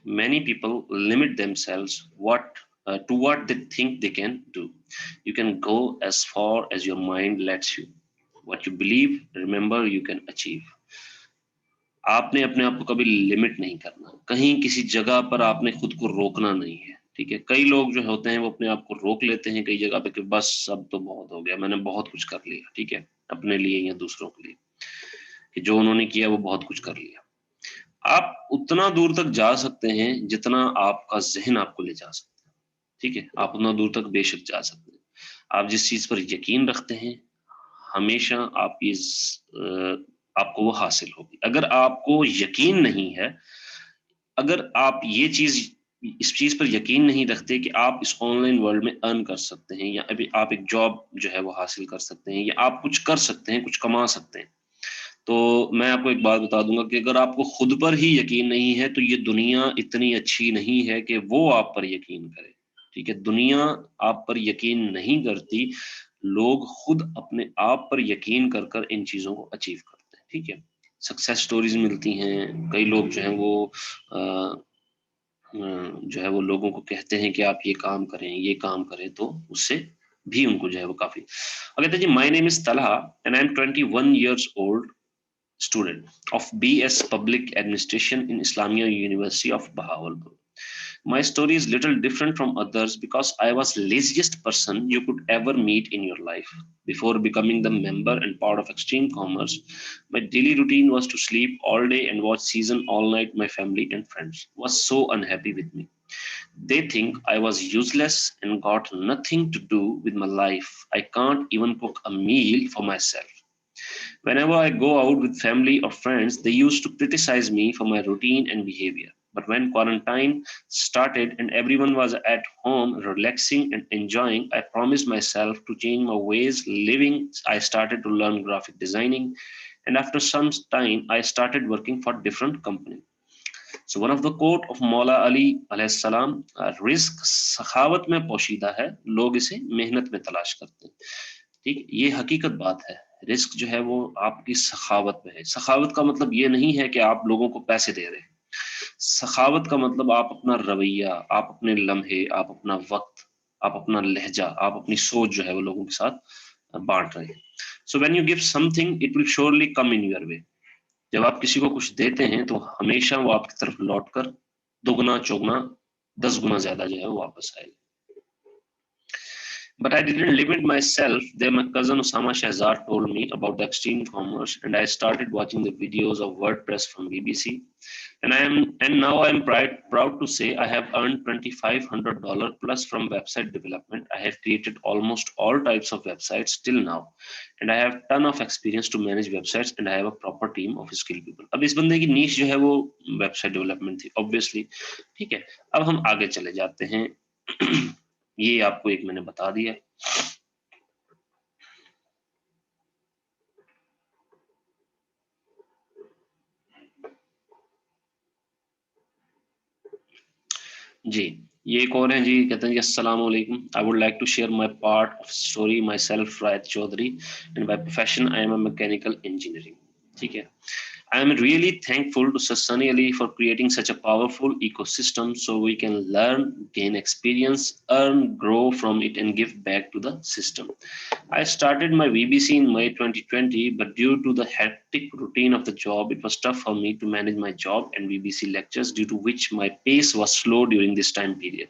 many people limit themselves to what they think they can do. You can go as far as your mind lets you. What you believe, remember, you can achieve. आपने अपने आप को कभी limit नहीं करना, कहीं किसी जगह पर आपने खुद को रोकना नहीं है। ठीक है, कई लोग जो होते हैं वो अपने आप को रोक लेते हैं कई जगह पे कि बस अब तो बहुत हो गया, मैंने बहुत कुछ कर लिया, ठीक है, अपने लिए या दूसरों के लिए, कि जो उन्होंने किया वो बहुत कुछ कर लिया। आप उतना दूर तक जा सकते हैं जितना आपका जहन आपको ले जा सकता है। ठीक है, आप उतना दूर तक बेशक जा सकते हैं। आप जिस चीज पर यकीन रखते हैं, हमेशा आपको वो हासिल होगी। अगर आपको यकीन नहीं है, अगर आप इस चीज पर यकीन नहीं रखते कि आप इस ऑनलाइन वर्ल्ड में अर्न कर सकते हैं, या अभी आप एक जॉब जो है वो हासिल कर सकते हैं, या आप कुछ कर सकते हैं, कुछ कमा सकते हैं, तो मैं आपको एक बात बता दूंगा कि अगर आपको खुद पर ही यकीन नहीं है, तो ये दुनिया इतनी अच्छी नहीं है कि वो आप पर यकीन करे। ठीक है, दुनिया आप पर यकीन नहीं करती, लोग खुद अपने आप पर यकीन कर कर इन चीजों को अचीव करते हैं। ठीक है, सक्सेस स्टोरीज मिलती हैं, कई लोग जो हैं वो जो है वो लोगों को कहते हैं कि आप ये काम करें, ये काम करें, तो उससे भी उनको जो है वो काफी। कहते हैं जी, my name is Talha and I am 21 years old, student of BS Public Administration in Islamia University of Bahawalpur. My story is little different from others because I was laziest person you could ever meet in your life. Before becoming the member and part of Extreme Commerce, my daily routine was to sleep all day and watch season all night. My family and friends was so unhappy with me. They think I was useless and got nothing to do with my life. I can't even cook a meal for myself. Whenever I go out with family or friends, they used to criticize me for my routine and behavior. But when quarantine started and everyone was at home relaxing and enjoying, I promised myself to change my ways living. I started to learn graphic designing, and after some time, I started working for different companies. So one of the quote of Maula Ali alayhi salam, रिस्क सखावत में पोशीदा है, लोग इसे मेहनत में तलाश करते हैं। ठीक, ये हकीकत बात है। रिस्क जो है वो आपकी सखावत में है। सखावत का मतलब ये नहीं है कि आप लोगों को पैसे दे रहे हैं। सखावत का मतलब आप अपना रवैया, आप अपने लम्हे, आप अपना वक्त, आप अपना लहजा, आप अपनी सोच जो है वो लोगों के साथ बांट रहे हैं। सो when you give something, it will surely come in your way. जब आप किसी को कुछ देते हैं तो हमेशा वो आपकी तरफ लौटकर दुगना चौगना 10 गुना ज्यादा जो है वो वापस आएगा। But I didn't limit myself. Then my cousin Osama Shahzad told me about the extreme commerce, and I started watching the videos of WordPress from BBC. And now I am proud to say I have earned $2,500 plus from website development. I have created almost all types of websites till now, and I have ton of experience to manage websites, and I have a proper team of skilled people. अब इस बंदे की नीश जो है वो website development थी, obviously. ठीक है, अब हम आगे चले जाते हैं। ये आपको एक मैंने बता दिया। जी, ये एक और है जी, कहते हैं जी, अस्सलाम वालेकुम। I would like to share my part of story. Myself Rayat Chaudhary, and by profession I am a mechanical engineering. ठीक है, I am really thankful to Sir Sunny Ali for creating such a powerful ecosystem so we can learn, gain experience, earn, grow from it, and give back to the system. I started my VBC in May 2020, but due to the hectic routine of the job, it was tough for me to manage my job and VBC lectures, due to which my pace was slow during this time period.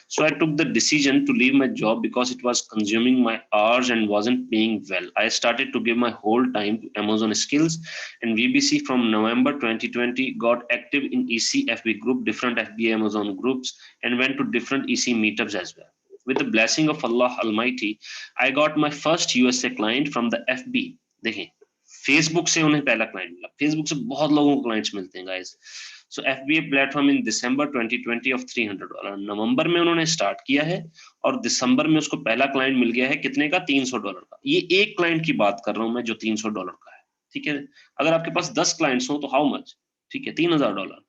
So I took the decision to leave my job because it was consuming my hours and wasn't paying well. I started to give my whole time to Amazon skills, and VBC from November 2020 got active in EC FB group, different FBA Amazon groups, and went to different EC meetups as well. With the blessing of Allah Almighty, I got my first USA client from the FB. देखें, Facebook से उन्हें पहला client मिला. Facebook से बहुत लोगों को clients मिलते हैं guys. So FBA platform in December 2020 of $300. नवंबर में उन्होंने स्टार्ट किया है और दिसंबर में उसको पहला क्लाइंट मिल गया है. कितने का? $300 का. ये एक क्लाइंट की बात कर रहा हूं मैं जो $300 का है. ठीक है, अगर आपके पास 10 क्लाइंट्स हो तो हाउ मच? ठीक है, $3000.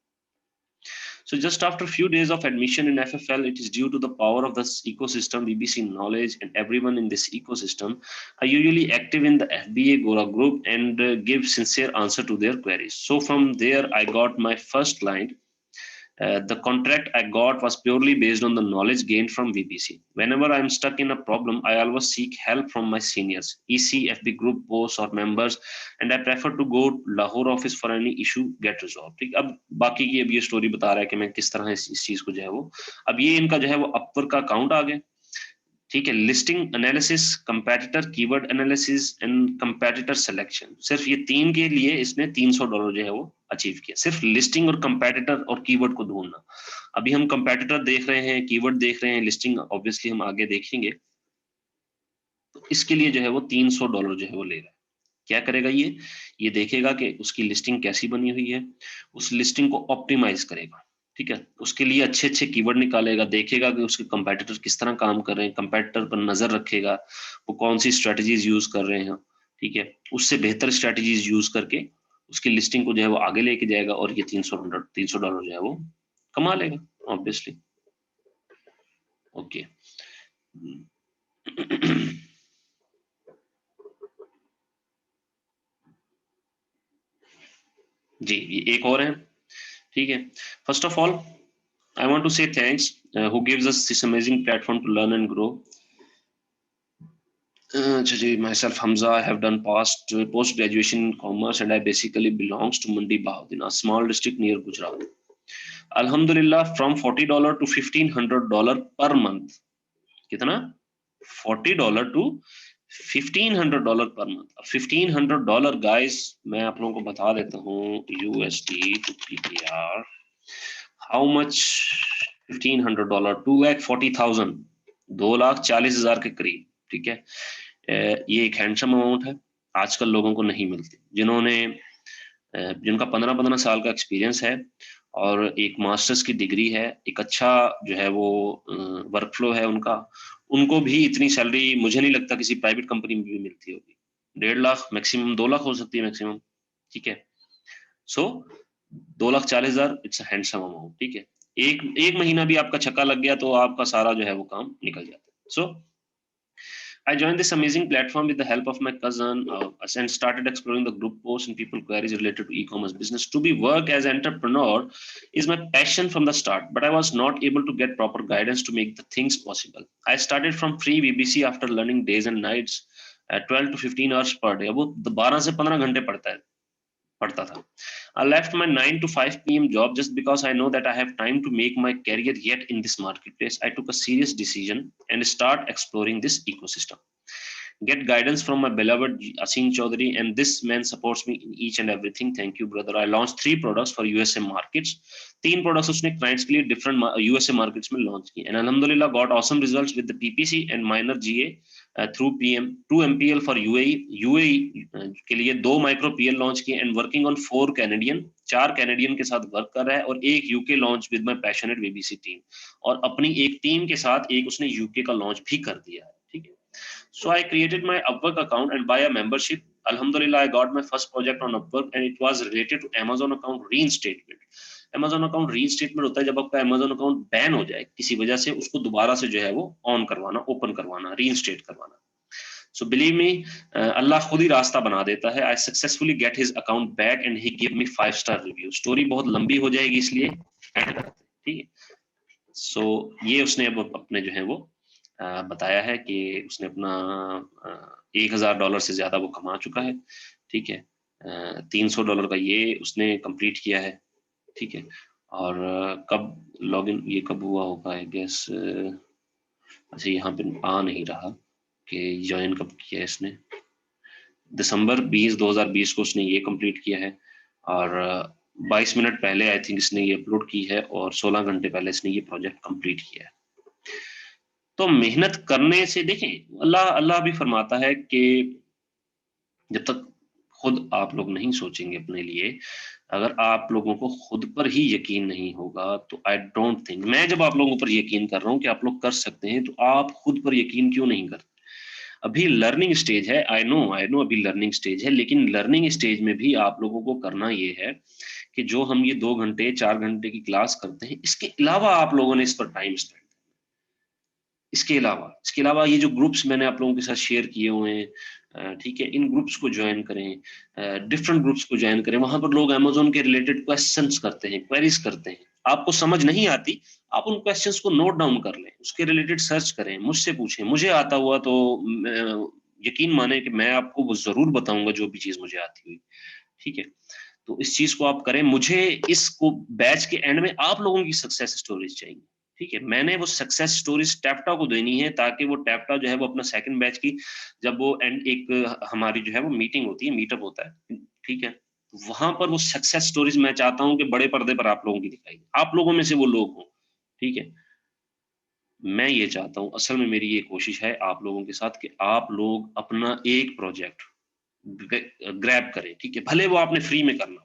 So just after a few days of admission in FFL, it is due to the power of this ecosystem, VBC knowledge, and everyone in this ecosystem are usually active in the FBA Gora group and give sincere answer to their queries. So from there, I got my first client. The contract I got was purely based on the knowledge gained from VBC. Whenever I'm stuck in a problem, I always seek help from my seniors, EC, FB group posts or members, and I prefer to go to Lahore office for any issue get resolved. ठीक, अब बाकी की अब ये story बता रहा है कि मैं किस तरह इस चीज को जो है वो, अब ये इनका जो है वो अपवर्क का अकाउंट आ गया. ठीक है, listing analysis, competitor keyword analysis and competitor selection, सिर्फ ये 3 के लिए इसने $300 जो है वो अचीव किया. सिर्फ लिस्टिंग और कंपैटिटर और कीवर्ड को ढूंढना. अभी हम कंपैटिटर देख रहे हैं, कीवर्ड देख रहे हैं, लिस्टिंग ऑब्वियसली हम आगे देखेंगे. तो इसके लिए जो है वो $300 जो है वो लेगा. क्या करेगा ये देखेगा कि उसकी लिस्टिंग कैसी बनी हुई है, उस लिस्टिंग को ऑप्टिमाइज करेगा. ठीक है, उसके लिए अच्छे अच्छे कीवर्ड निकालेगा, देखेगा कि उसके कंपेटिटर किस तरह काम कर रहे हैं, कंपेटिटर पर नजर रखेगा, वो कौन सी स्ट्रेटजीज यूज कर रहे हैं. ठीक है, उससे बेहतर स्ट्रेटजीज यूज करके उसकी लिस्टिंग को जो है वो आगे लेके जाएगा और ये $300 जो है वो कमा लेगा ऑब्वियसली. ओके, जी ये एक और है. ठीक है, first of all I want to say thanks who gives us this amazing platform to learn and grow. Myself Hamza, I have done post graduation in commerce and I basically belongs to Mandi Bahudin, a small district near Gujarat. Alhamdulillah, from $40 to $1,500 per month. कितना? $40 to $1,500 per month. $1,500 guys, मैं आप लोगों को बता देता हूँ USD to PTR. How much? $1,500, 2,40,000, 2,40,000 के करीब. ठीक है, ये एक हैंडसम अमाउंट है, आजकल लोगों को नहीं मिलती. जिनका 15 साल का एक्सपीरियंस है और एक मास्टर्स की डिग्री है, एक अच्छा जो है वो वर्कफ्लो है उनको भी इतनी सैलरी मुझे नहीं लगता किसी प्राइवेट कंपनी में भी मिलती होगी. 1.5 लाख मैक्सिमम, 2 लाख हो सकती है मैक्सिमम. ठीक है, सो 2,40,000 इट्स अ हैंडसम अमाउंट. ठीक है, एक महीना भी आपका छक्का लग गया तो आपका सारा जो है वो काम निकल जाता है. सो I joined this amazing platform with the help of my cousin and started exploring the group posts and people queries related to e-commerce business. To be work as an entrepreneur is my passion from the start, but I was not able to get proper guidance to make the things possible. I started from free VBC after learning days and nights, 12 to 15 hours per day. वो 12 से 15 घंटे पढ़ता था. I left my 9 to 5 p.m. job just because I know that I have time to make my career yet in this marketplace. I took a serious decision and start exploring this ecosystem. Get guidance from my beloved Asin Chaudhary, and this man supports me in each and everything. Thank you, brother. I launched 3 products for USA markets. 3 products उसने clients के लिए different USA markets में launch की, and alhamdulillah got awesome results with the PPC and minor GA through PM, 2 MPL for UAE के लिए 2 micro PL launch किए, and working on 4 Canadian, 4 Canadian के साथ work कर रहा है, और एक UK launch with my passionate VBC team, और अपनी एक टीम के साथ एक उसने UK का launch भी कर दिया है. ठीक है, so I created my Upwork account and buy a membership. Alhamdulillah, I got my first project on Upwork and it was related to Amazon account reinstatement. Amazon account reinstatement होता है जब आपका Amazon account बैन हो जाए किसी वजह से, उसको दोबारा से जो है वो ऑन करवाना, ओपन करवाना, reinstate करवाना. So believe me, अल्लाह खुद ही रास्ता बना देता है. I successfully get his account back and he gave me 5-star review. Story बहुत लंबी हो जाएगी इसलिए ऐड करते हैं. ठीक है, so ये उसने अब अपने जो है वो बताया है कि उसने अपना $1,000 से ज्यादा वो कमा चुका है. ठीक है, $300 का ये उसने कंप्लीट किया है. ठीक है, और कब लॉगिन ये कब हुआ होगा, आई गेस अच्छा यहाँ पे आ नहीं रहा कि ज्वाइन कब किया है इसने। दिसंबर 2020 को उसने ये कंप्लीट किया है, और 22 मिनट पहले आई थिंक इसने ये अपलोड की है, और 16 घंटे पहले इसने ये प्रोजेक्ट कंप्लीट किया है। तो मेहनत करने से देखें, अल्लाह अल्लाह भी फरमाता है कि जब तक खुद आप लोग नहीं सोचेंगे अपने लिए, अगर आप लोगों को खुद पर ही यकीन नहीं होगा, तो आई डोंट थिंक, मैं जब आप लोगों पर यकीन कर रहा हूँ कि आप लोग कर सकते हैं, तो आप खुद पर यकीन क्यों नहीं करते? अभी लर्निंग स्टेज है, आई नो अभी लर्निंग स्टेज है, लेकिन लर्निंग स्टेज में भी आप लोगों को करना ये है कि जो हम ये 2 घंटे 4 घंटे की क्लास करते हैं, इसके अलावा आप लोगों ने इस पर टाइम स्पेंड, इसके अलावा ये जो ग्रुप्स मैंने आप लोगों के साथ शेयर किए हुए हैं, ठीक है, इन ग्रुप्स को ज्वाइन करें, डिफरेंट ग्रुप्स को ज्वाइन करें। वहां पर लोग अमेज़न के रिलेटेड क्वेश्चंस करते हैं, क्वेरीज करते हैं, आपको समझ नहीं आती, आप उन क्वेश्चंस को नोट डाउन कर लें, उसके रिलेटेड सर्च करें, मुझसे पूछें, मुझे आता हुआ तो यकीन माने कि मैं आपको वो जरूर बताऊंगा जो भी चीज मुझे आती हुई, ठीक है। तो इस चीज को आप करें। मुझे इसको बैच के एंड में आप लोगों की सक्सेस स्टोरीज चाहिए, ठीक है। मैंने वो सक्सेस स्टोरीज टैप्टा को देनी है, ताकि वो टैप्टा जो है वो अपना सेकंड बैच की, जब वो एंड एक हमारी जो है वो मीटिंग होती है, मीटअप होता है, ठीक है, वहां पर वो सक्सेस स्टोरीज मैं चाहता हूं कि बड़े पर्दे पर आप लोगों की दिखाई, आप लोगों में से वो लोग हों, ठीक है। मैं ये चाहता हूं, असल में मेरी ये कोशिश है आप लोगों के साथ कि आप लोग अपना एक प्रोजेक्ट ग्रैब करें, ठीक है, भले वो आपने फ्री में करना,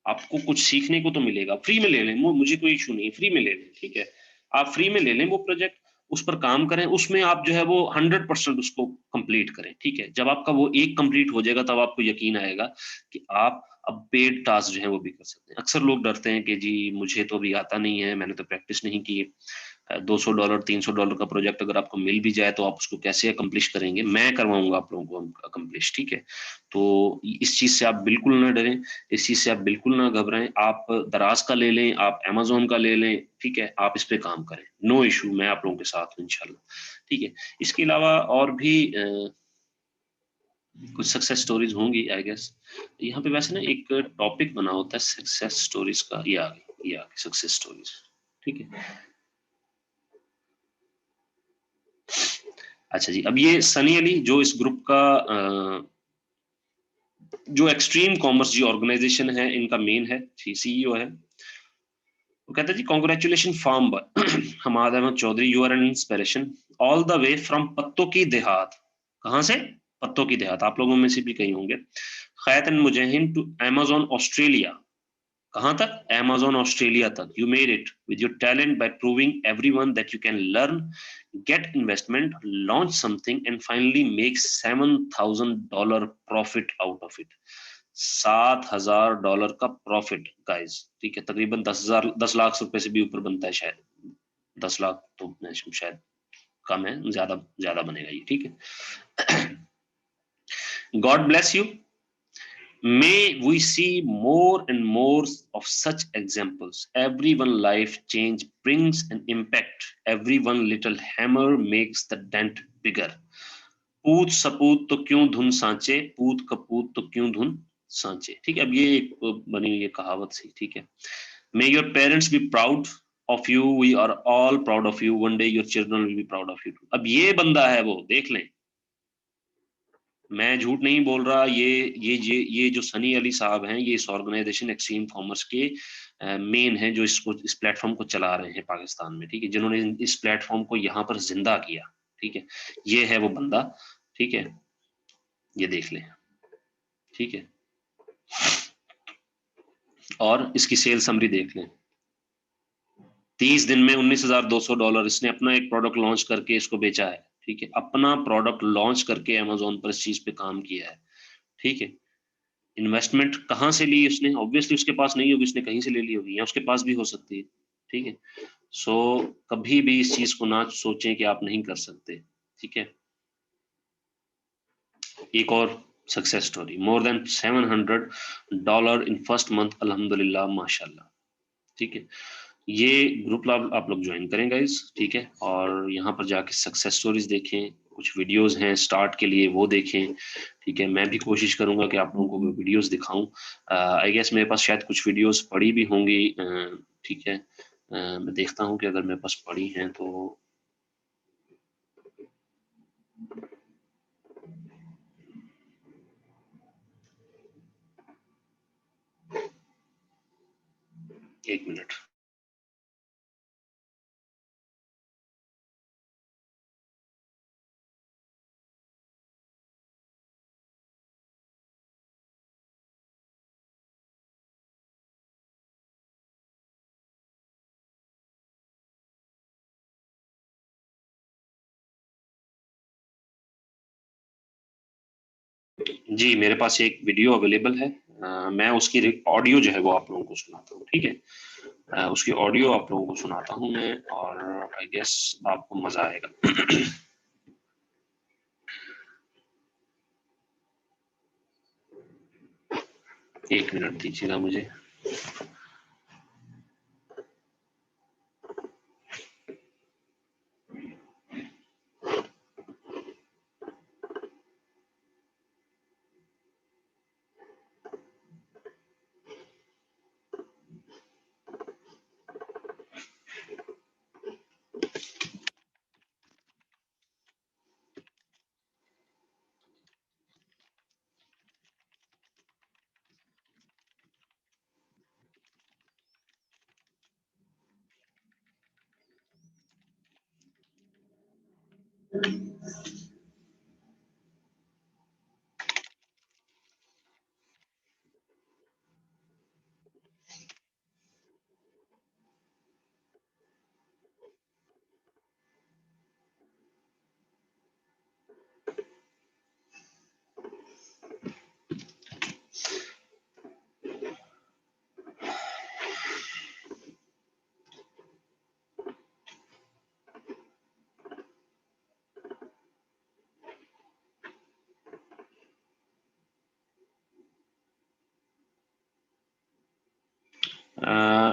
आपको कुछ सीखने को तो मिलेगा, फ्री में ले लें, मुझे कोई इशू नहीं, फ्री में ले लें, ठीक है, आप फ्री में ले लें वो प्रोजेक्ट, उस पर काम करें, उसमें आप जो है वो 100% उसको कंप्लीट करें, ठीक है। जब आपका वो एक कंप्लीट हो जाएगा, तब आपको यकीन आएगा कि आप अब पेड टास्क जो है वो भी कर सकते हैं। अक्सर लोग डरते हैं कि जी मुझे तो अभी आता नहीं है, मैंने तो प्रैक्टिस नहीं की, $200 $300 का प्रोजेक्ट अगर आपको मिल भी जाए तो आप उसको कैसे अकम्प्लिश करेंगे? मैं करवाऊंगा आप लोगों को अकम्प्लिश, ठीक है। तो इस चीज से आप बिल्कुल ना डरें, इस चीज से आप बिल्कुल ना घबराएं, आप दराज का ले लें, आप अमेज़न का ले लें, ठीक है, आप इस पे काम करें, नो इशू, मैं आप लोगों के साथ हूँ इंशाल्लाह, ठीक है। इसके अलावा और भी कुछ सक्सेस स्टोरीज होंगी आई गेस। यहाँ पे वैसे ना एक टॉपिक बना होता है सक्सेस स्टोरीज का, ये आ गई सक्सेस स्टोरीज, ठीक है। अच्छा जी, अब ये सनी अली जो इस ग्रुप का जो एक्सट्रीम कॉमर्स जी ऑर्गेनाइजेशन है, इनका मेन है, सीईओ है, वो कहता है जी congratulation from Hamad Ahmad Chaudhary, you are an inspiration all the way from पत्तों की देहात। कहाँ से? पत्तों की देहात, आप लोगों में से भी कई होंगे। खैतन मुजहिन टू अमेज़न ऑस्ट्रेलिया, कहाँ तक? अमेज़न ऑस्ट्रेलिया तक। You made it with your talent by proving everyone that you can learn, get investment, launch something and finally make $7,000 profit out of it. $7,000 का प्रॉफिट गाइस, ठीक है, तकरीबन 10 लाख रुपए से भी ऊपर बनता है शायद, 10 लाख तो शायद कम है, ज्यादा ज्यादा बनेगा ये, ठीक है। God bless you, may we see more and more of such examples. Everyone life change brings an impact, every one little hammer makes the dent bigger. पूत सपूत तो क्यों धुन सांचे, पूत कपूत तो क्यों धुन सांचे, ठीक है। अब ये एक बनी हुई कहावत सी, ठीक है। May your parents be proud of you, we are all proud of you, one day your children will be proud of you. अब ये बंदा है वो, देख लें, मैं झूठ नहीं बोल रहा, ये जो सनी अली साहब हैं, ये इस ऑर्गेनाइजेशन एक्सट्रीम कॉमर्स के मेन हैं, जो इसको इस प्लेटफॉर्म को चला रहे हैं पाकिस्तान में, ठीक है, जिन्होंने इस प्लेटफॉर्म को यहाँ पर जिंदा किया, ठीक है। ये है वो बंदा, ठीक है, ये देख लें, ठीक है, और इसकी सेल समरी देख लें। 30 दिन में $19,200 इसने अपना एक प्रोडक्ट लॉन्च करके इसको बेचा है, ठीक है, अपना प्रोडक्ट लॉन्च करके अमेज़न पर इस चीज पे काम किया है, ठीक है। इन्वेस्टमेंट कहाँ से ली उसने? ऑब्वियसली उसके पास नहीं होगी, उसने कहीं से ले ली होगी, या उसके पास भी हो सकती है, ठीक है। सो कभी भी इस चीज को ना सोचें कि आप नहीं कर सकते, ठीक है। एक और success story, more than $700 in first month, अल्हम्दुलिल्लाह माशाल्लाह, ठीक है। ये ग्रुप आप लोग ज्वाइन करें गाइस, ठीक है, और यहाँ पर जाके सक्सेस स्टोरीज देखें, कुछ वीडियोस हैं स्टार्ट के लिए वो देखें, ठीक है। मैं भी कोशिश करूंगा कि आप लोगों को वीडियोस दिखाऊं, आई गेस मेरे पास शायद कुछ वीडियोस पड़ी भी होंगी ठीक है। मैं देखता हूँ कि अगर मेरे पास पड़ी हैं तो एक मिनट। जी, मेरे पास एक वीडियो अवेलेबल है। मैं उसकी ऑडियो जो है वो आप लोगों को सुनाता हूँ, ठीक है। उसकी ऑडियो आप लोगों को सुनाता हूँ मैं, और आई गेस आपको मजा आएगा। एक मिनट दीजिएगा मुझे।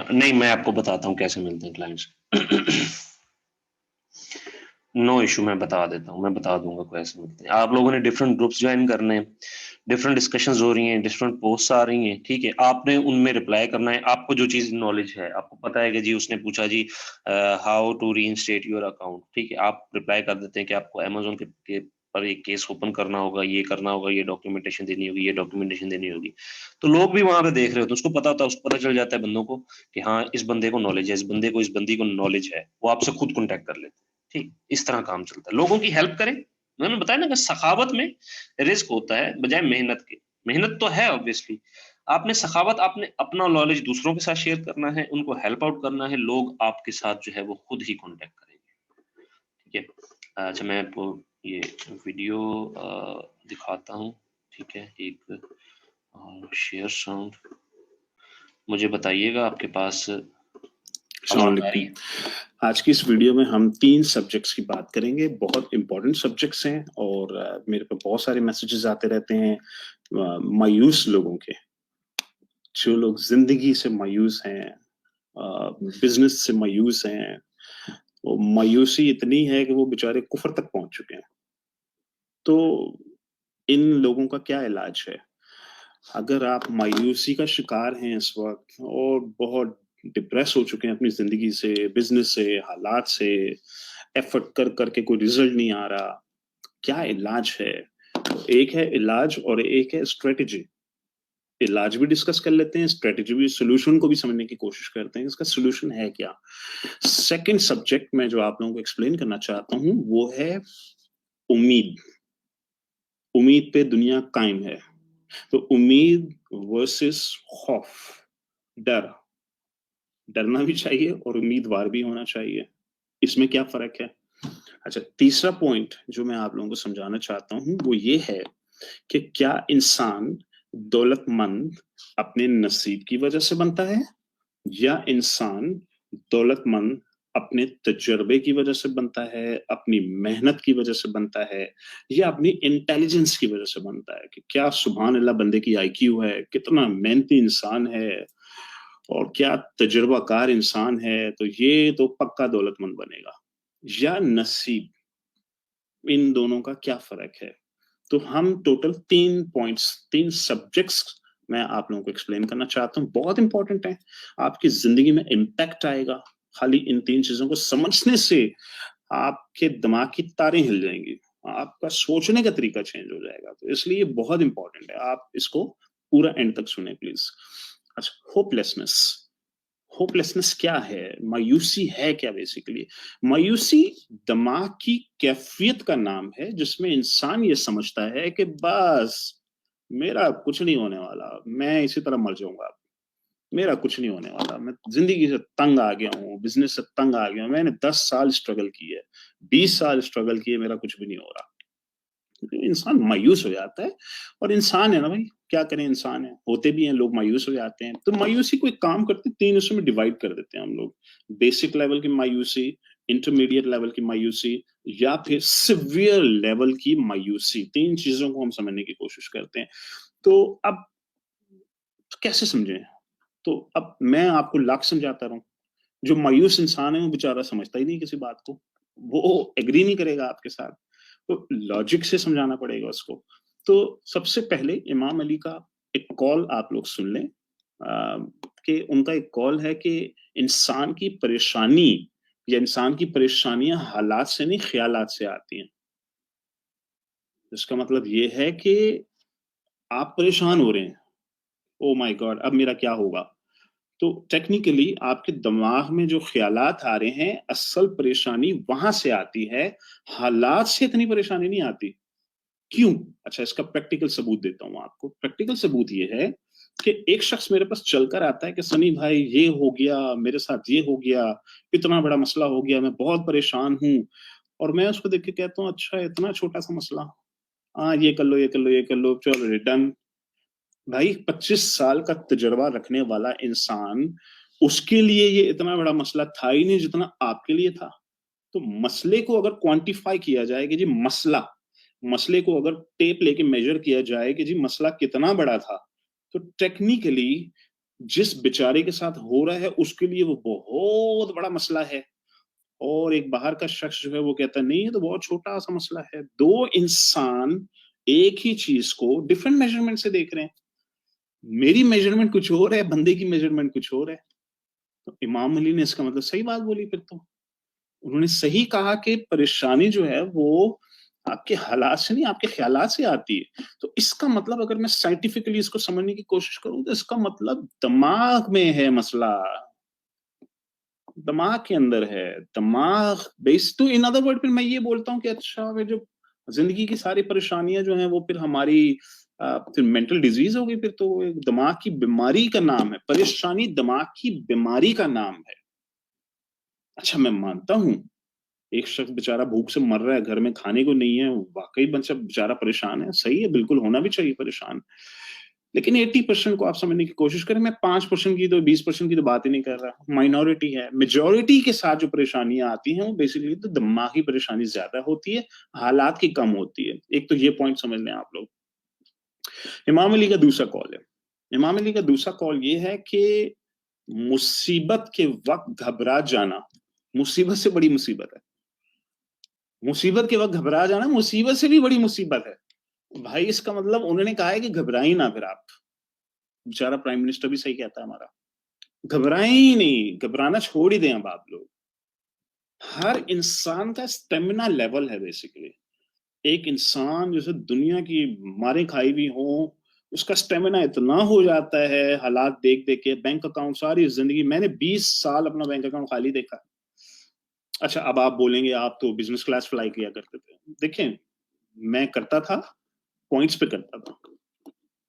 नहीं, मैं आपको बताता हूँ कैसे मिलते हैं क्लाइंट्स। नो इशू, मैं बता देता हूँ, मैं बता दूंगा कैसे मिलते हैं। आप लोगों ने डिफरेंट ग्रुप्स ज्वाइन करने हैं, डिफरेंट डिस्कशंस हो रही हैं, डिफरेंट पोस्ट्स आ रही हैं, ठीक है। आपने उनमें रिप्लाई करना है। आपको जो चीज नॉलेज है, आपको पता है कि जी उसने पूछा जी how to reinstate your account, ठीक है। आप रिप्लाई कर देते हैं कि आपको अमेजोन के पर एक केस ओपन करना होगा, ये करना होगा, ये डॉक्यूमेंटेशन देनी होगी, ये डॉक्यूमेंटेशन देनी होगी। तो लोग भी वहां पे देख रहे होते हैं, उसको पता होता है, उसको पता चल जाता है बंदों को कि हाँ इस बंदे को नॉलेज है, इस बंदे को, इस बंदी को नॉलेज है, वो आपसे खुद कॉन्टेक्ट कर लेते हैं। ठीक, इस तरह काम चलता है। लोगों की हेल्प करें। मैंने बताया ना कि सखावत में रिस्क होता है बजाय मेहनत के। मेहनत तो है ऑब्वियसली, आपने सखावत, आपने अपना नॉलेज दूसरों के साथ शेयर करना है, उनको हेल्प आउट करना है, लोग आपके साथ जो है वो खुद ही कॉन्टेक्ट करेंगे, ठीक है। अच्छा, मैं आपको ये वीडियो दिखाता हूँ, ठीक है। एक शेयर साउंड, मुझे बताइएगा आपके पास आवाज आ रही है? आज की इस वीडियो में हम 3 सब्जेक्ट्स की बात करेंगे। बहुत इंपॉर्टेंट सब्जेक्ट्स हैं और मेरे पे बहुत सारे मैसेजेस आते रहते हैं मायूस लोगों के, जो लोग जिंदगी से मायूस हैं, बिजनेस से मायूस हैं। वो मायूसी इतनी है कि वो बेचारे कुफर तक पहुंच चुके हैं। तो इन लोगों का क्या इलाज है? अगर आप मायूसी का शिकार हैं इस वक्त और बहुत डिप्रेस हो चुके हैं अपनी जिंदगी से, बिजनेस से, हालात से, एफर्ट कर करके कोई रिजल्ट नहीं आ रहा, क्या इलाज है? एक है इलाज और एक है स्ट्रेटेजी। इलाज भी डिस्कस कर लेते हैं, स्ट्रेटेजी भी, सोल्यूशन को भी समझने की कोशिश करते हैं, इसका सोल्यूशन है क्या। सेकंड सब्जेक्ट मैं जो आप लोगों को एक्सप्लेन करना चाहता हूं वो है उम्मीद। उम्मीद पे दुनिया कायम है। तो उम्मीद वर्सेस खौफ, डर। डरना भी चाहिए और उम्मीदवार भी होना चाहिए। इसमें क्या फर्क है? अच्छा, तीसरा पॉइंट जो मैं आप लोगों को समझाना चाहता हूं वो ये है कि क्या इंसान दौलतमंद अपने नसीब की वजह से बनता है या इंसान दौलतमंद अपने तजुर्बे की वजह से बनता है, अपनी मेहनत की वजह से बनता है, या अपनी इंटेलिजेंस की वजह से बनता है? कि क्या सुभान अल्लाह बंदे की आईक्यू है, कितना मेहनती इंसान है और क्या तजुर्बाकार इंसान है, तो ये तो पक्का दौलतमंद बनेगा। या नसीब, इन दोनों का क्या फर्क है? तो हम टोटल 3 पॉइंट्स, 3 सब्जेक्ट्स मैं आप लोगों को एक्सप्लेन करना चाहता हूँ, बहुत इंपॉर्टेंट है, आपकी जिंदगी में इम्पैक्ट आएगा। खाली इन 3 चीजों को समझने से आपके दिमाग की तारें हिल जाएंगी, आपका सोचने का तरीका चेंज हो जाएगा। तो इसलिए ये बहुत इंपॉर्टेंट है, आप इसको पूरा एंड तक सुने प्लीज। अच्छा, होपलेसनेस। होपलेसनेस क्या है, मायूसी है क्या? बेसिकली मायूसी दिमाग की कैफियत का नाम है, जिसमें इंसान ये समझता है कि बस मेरा कुछ नहीं होने वाला, मैं इसी तरह मर जाऊंगा, मेरा कुछ नहीं होने वाला, मैं जिंदगी से तंग आ गया हूँ, बिजनेस से तंग आ गया हूँ, मैंने 10 साल स्ट्रगल की है, 20 साल स्ट्रगल किए, मेरा कुछ भी नहीं हो रहा। इंसान मायूस हो जाता है, और इंसान है ना भाई, क्या करें, इंसान है, होते भी हैं लोग, मायूस हो जाते हैं। तो मायूसी को एक काम करते, 3 हिस्सों में डिवाइड कर देते हैं हम लोग। बेसिक लेवल की मायूसी, इंटरमीडिएट लेवल की मायूसी, या फिर सिवियर लेवल की मायूसी। 3 चीजों को हम समझने की कोशिश करते हैं। तो अब कैसे समझें? तो अब मैं आपको लाख समझाता रहूं, जो मायूस इंसान है वो बेचारा समझता ही नहीं किसी बात को, वो एग्री नहीं करेगा आपके साथ, तो लॉजिक से समझाना पड़ेगा उसको। तो सबसे पहले इमाम अली का एक कॉल आप लोग सुन लें, कि उनका एक कॉल है कि इंसान की परेशानी या इंसान की परेशानियां हालात से नहीं, ख्यालात से आती हैं। इसका मतलब ये है कि आप परेशान हो रहे हैं, ओ माय गॉड अब मेरा क्या होगा। तो टेक्निकली आपके दिमाग में जो ख्यालात आ रहे हैं, असल परेशानी वहां से आती है, हालात से इतनी परेशानी नहीं आती। क्यों? अच्छा, इसका प्रैक्टिकल सबूत देता हूं आपको। प्रैक्टिकल सबूत ये है कि एक शख्स मेरे पास चलकर आता है कि सनी भाई ये हो गया, मेरे साथ ये हो गया, इतना बड़ा मसला हो गया, मैं बहुत परेशान हूं। और मैं उसको देख के कहता हूँ, अच्छा इतना छोटा सा मसला, हाँ ये कर लो, ये कर लो, ये कर लो, चलो रिटर्न। भाई 25 साल का तजुर्बा रखने वाला इंसान, उसके लिए ये इतना बड़ा मसला था ही नहीं जितना आपके लिए था। तो मसले को अगर क्वांटिफाई किया जाए कि जी मसले को अगर टेप लेके मेजर किया जाए कि जी मसला कितना बड़ा था, तो टेक्निकली जिस बेचारे के साथ हो रहा है उसके लिए वो बहुत बड़ा मसला है। और एक बाहर का शख्स जो है वो कहता है नहीं ये तो बहुत छोटा सा मसला है। दो इंसान एक ही चीज को डिफरेंट मेजरमेंट से देख रहे हैं, मेरी मेजरमेंट कुछ और है, बंदे की मेजरमेंट कुछ और है। तो इमाम अली ने इसका मतलब सही बात बोली फिर तो। उन्होंने सही कहा कि परेशानी जो है वो आपके हालात से नहीं, आपके ख्यालात से आती है। तो इसका मतलब अगर मैं साइंटिफिकली इसको समझने की कोशिश करूं, तो इसका मतलब दिमाग में है मसला, दिमाग के अंदर है, दिमाग बेस। तो इन अदर वर्ड फिर मैं ये बोलता हूँ कि अच्छा वे जो जिंदगी की सारी परेशानियां जो हैं वो फिर हमारी फिर मेंटल डिजीज हो गई, फिर तो एक दिमाग की बीमारी का नाम है, परेशानी दिमाग की बीमारी का नाम है। अच्छा, मैं मानता हूं एक शख्स बेचारा भूख से मर रहा है, घर में खाने को नहीं है, वाकई बच्चा बेचारा परेशान है, सही है, बिल्कुल होना भी चाहिए परेशान। लेकिन 80% को आप समझने की कोशिश करें, मैं 5% की तो 20% की तो बात ही नहीं कर रहा, माइनॉरिटी है। मेजोरिटी के साथ जो परेशानियां आती हैं वो बेसिकली तो दिमागी परेशानी ज्यादा होती है, हालात की कम होती है। एक तो ये पॉइंट समझ लें आप लोग। इमाम अली का दूसरा कॉल है, इमाम अली का दूसरा कॉल ये है कि मुसीबत के वक्त घबरा जाना मुसीबत से बड़ी मुसीबत है। मुसीबत के वक्त घबरा जाना मुसीबत से भी बड़ी मुसीबत है। भाई इसका मतलब उन्होंने कहा है कि घबराई ना फिर आप। बेचारा प्राइम मिनिस्टर भी सही कहता है हमारा, घबराएं ही नहीं, घबराना छोड़ ही दें अब आप लोग। हर इंसान का स्टेमिना लेवल है बेसिकली। एक इंसान जैसे दुनिया की मारे खाई भी हो, उसका स्टेमिना इतना हो जाता है हालात देख देख के। बैंक अकाउंट सारी जिंदगी, मैंने 20 साल अपना बैंक अकाउंट खाली देखा। अच्छा, अब आप बोलेंगे आप तो बिजनेस क्लास फ्लाई किया करते थे। देखें, मैं करता था, पॉइंट्स पे करता था।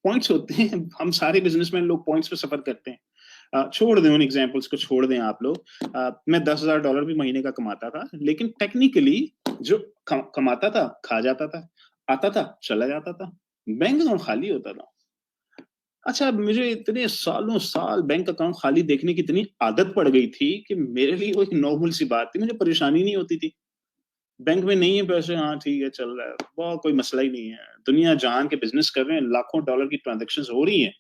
पॉइंट्स होते हैं, हम सारे बिजनेसमैन लोग पॉइंट्स पे सफर करते हैं। छोड़ दें उन एग्जांपल्स को, छोड़ दें आप लोग। मैं $10,000 भी महीने का कमाता था, लेकिन टेक्निकली जो कमाता था खा जाता था, आता था चला जाता था, बैंक अकाउंट खाली होता था। अच्छा, मुझे इतने सालों साल बैंक अकाउंट खाली देखने की इतनी आदत पड़ गई थी कि मेरे लिए वो एक नॉर्मल सी बात थी, मुझे परेशानी नहीं होती थी। बैंक में नहीं है पैसे, हाँ ठीक है चल रहा है, बहुत कोई मसला ही नहीं है। दुनिया जहान के बिजनेस कर रहे हैं, लाखों डॉलर की ट्रांजेक्शन हो रही हैं,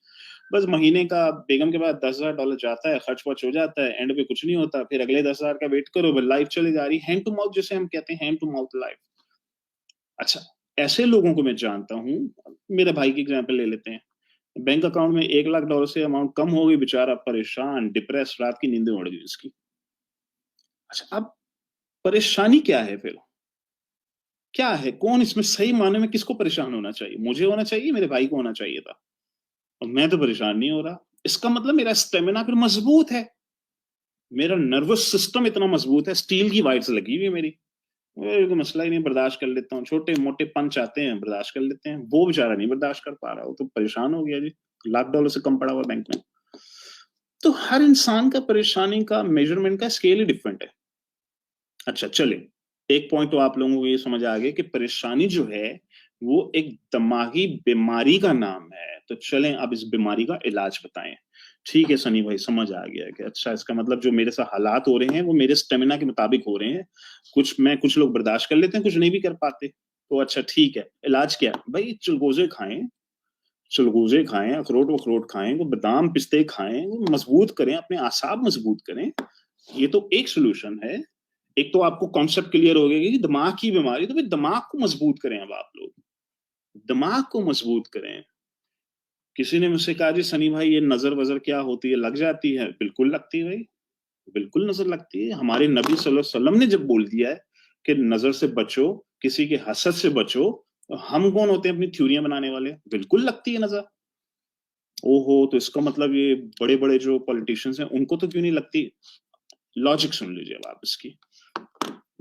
बस महीने का बेगम के बाद $10,000 जाता है, खर्च वर्च हो जाता है, एंड पे कुछ नहीं होता, फिर अगले 10,000 का वेट करो, लाइफ चली जा रही, हैंड टू माउथ जिसे हम कहते हैं, हैंड टू माउथ लाइफ। अच्छा, ऐसे लोगों को मैं जानता हूँ, मेरे भाई की एग्जाम्पल ले लेते हैं। बैंक अकाउंट में $1,00,000 से अमाउंट कम हो गई, बेचारा परेशान, डिप्रेस, रात की नींदें उड़ गई उसकी। अच्छा, अब परेशानी क्या है फिर? क्या है? कौन इसमें सही मायने में किसको परेशान होना चाहिए? मुझे होना चाहिए, मेरे भाई को होना चाहिए था, और मैं तो परेशान नहीं हो रहा। इसका मतलब मेरा स्टेमिना फिर मजबूत है, मेरा नर्वस सिस्टम इतना मजबूत है, स्टील की वाइट्स लगी हुई है मेरी। कोई मसला ही नहीं, बर्दाश्त कर लेता हूँ, छोटे मोटे पंच आते हैं बर्दाश्त कर लेते हैं। वो बेचारा नहीं बर्दाश्त कर पा रहा, वो तो परेशान हो गया जी, $1,00,000 से कम पड़ा हुआ बैंक में। तो हर इंसान का परेशानी का मेजरमेंट का स्केल ही डिफरेंट है। अच्छा चलिए, एक पॉइंट तो आप लोगों को ये समझ आ गया कि परेशानी जो है वो एक दिमागी बीमारी का नाम है। तो चलें अब इस बीमारी का इलाज बताएं। ठीक है सनी भाई, समझ आ गया कि अच्छा इसका मतलब जो मेरे साथ हालात हो रहे हैं वो मेरे स्टेमिना के मुताबिक हो रहे हैं। कुछ लोग बर्दाश्त कर लेते हैं, कुछ नहीं भी कर पाते। तो अच्छा ठीक है, इलाज क्या है भाई? चुलगोजे खाएं, चुलगोजे खाएं, अखरोट वखरोट खाएं, वो बादाम पिस्ते खाएं, वो मजबूत करें, अपने आसाब मजबूत करें। ये तो एक सोल्यूशन है। एक तो आपको कॉन्सेप्ट क्लियर हो गया कि दिमाग की बीमारी, तो फिर दिमाग को मजबूत करें। अब आप लोग दिमाग को मजबूत करें। किसी ने मुझसे कहा जी सनी भाई ये नजर वजर क्या होती है, लग जाती है? बिल्कुल लगती है भाई, बिल्कुल नजर लगती है। हमारे नबी सल्लल्लाहु अलैहि वसल्लम ने जब बोल दिया है कि नजर से बचो, किसी के हसद से बचो, तो हम कौन होते हैं अपनी थ्योरियां बनाने वाले? बिल्कुल लगती है नजर। ओहो, तो इसका मतलब ये बड़े बड़े जो पॉलिटिशियंस हैं उनको तो क्यों नहीं लगती? लॉजिक सुन लीजिए अब आप इसकी।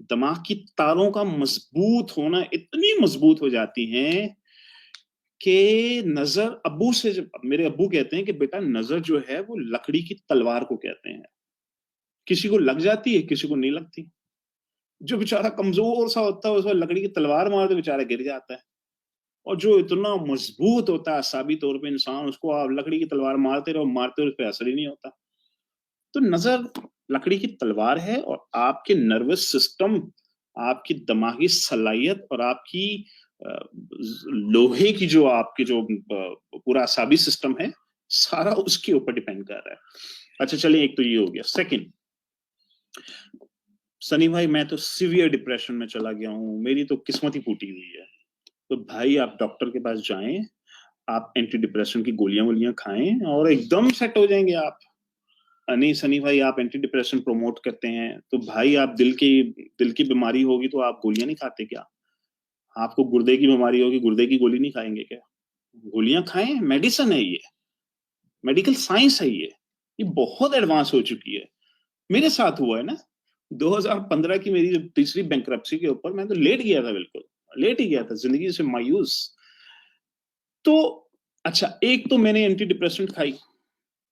दिमाग की तारों का मजबूत होना इतनी मजबूत हो जाती हैं कि नजर, अब्बू से जब मेरे अब्बू कहते हैं कि बेटा नजर जो है वो लकड़ी की तलवार को कहते हैं, किसी को लग जाती है, किसी को नहीं लगती। जो बेचारा कमजोर सा होता है उसको लकड़ी की तलवार मार दो, बेचारा गिर जाता है। और जो इतना मजबूत होता है असाबी तौर पे इंसान, उसको आप लकड़ी की तलवार मारते रहो, उस पर असर ही नहीं होता। तो नजर लकड़ी की तलवार है, और आपके नर्वस सिस्टम, आपकी दिमागी सलाहियत और आपकी लोहे की जो आपके जो पूरा असाबी सिस्टम है, सारा उसके ऊपर डिपेंड कर रहा है। अच्छा चलिए, एक तो ये हो गया। सेकंड, सनी भाई मैं तो सीवियर डिप्रेशन में चला गया हूँ, मेरी तो किस्मत ही फूटी हुई है। तो भाई आप डॉक्टर के पास जाएं, आप एंटी डिप्रेशन की गोलियां वोलियां खाएं और एकदम सेट हो जाएंगे आप। नहीं सनी भाई, आप एंटी डिप्रेशन प्रमोट करते हैं, तो भाई आप दिल की बीमारी होगी तो आप गोलियां नहीं खाते क्या? आपको गुर्दे की बीमारी होगी, गुर्दे की गोली नहीं खाएंगे क्या? गोलियां खाएं, मेडिसिन है ये, मेडिकल साइंस है ये बहुत एडवांस हो चुकी है। मेरे साथ हुआ है ना, 2015 की मेरी जब तीसरी बैंक्रप्सी के ऊपर, मैं तो लेट गया था, बिल्कुल लेट ही गया था, जिंदगी से मायूस। तो अच्छा, एक तो मैंने एंटी डिप्रेसेंट खाई,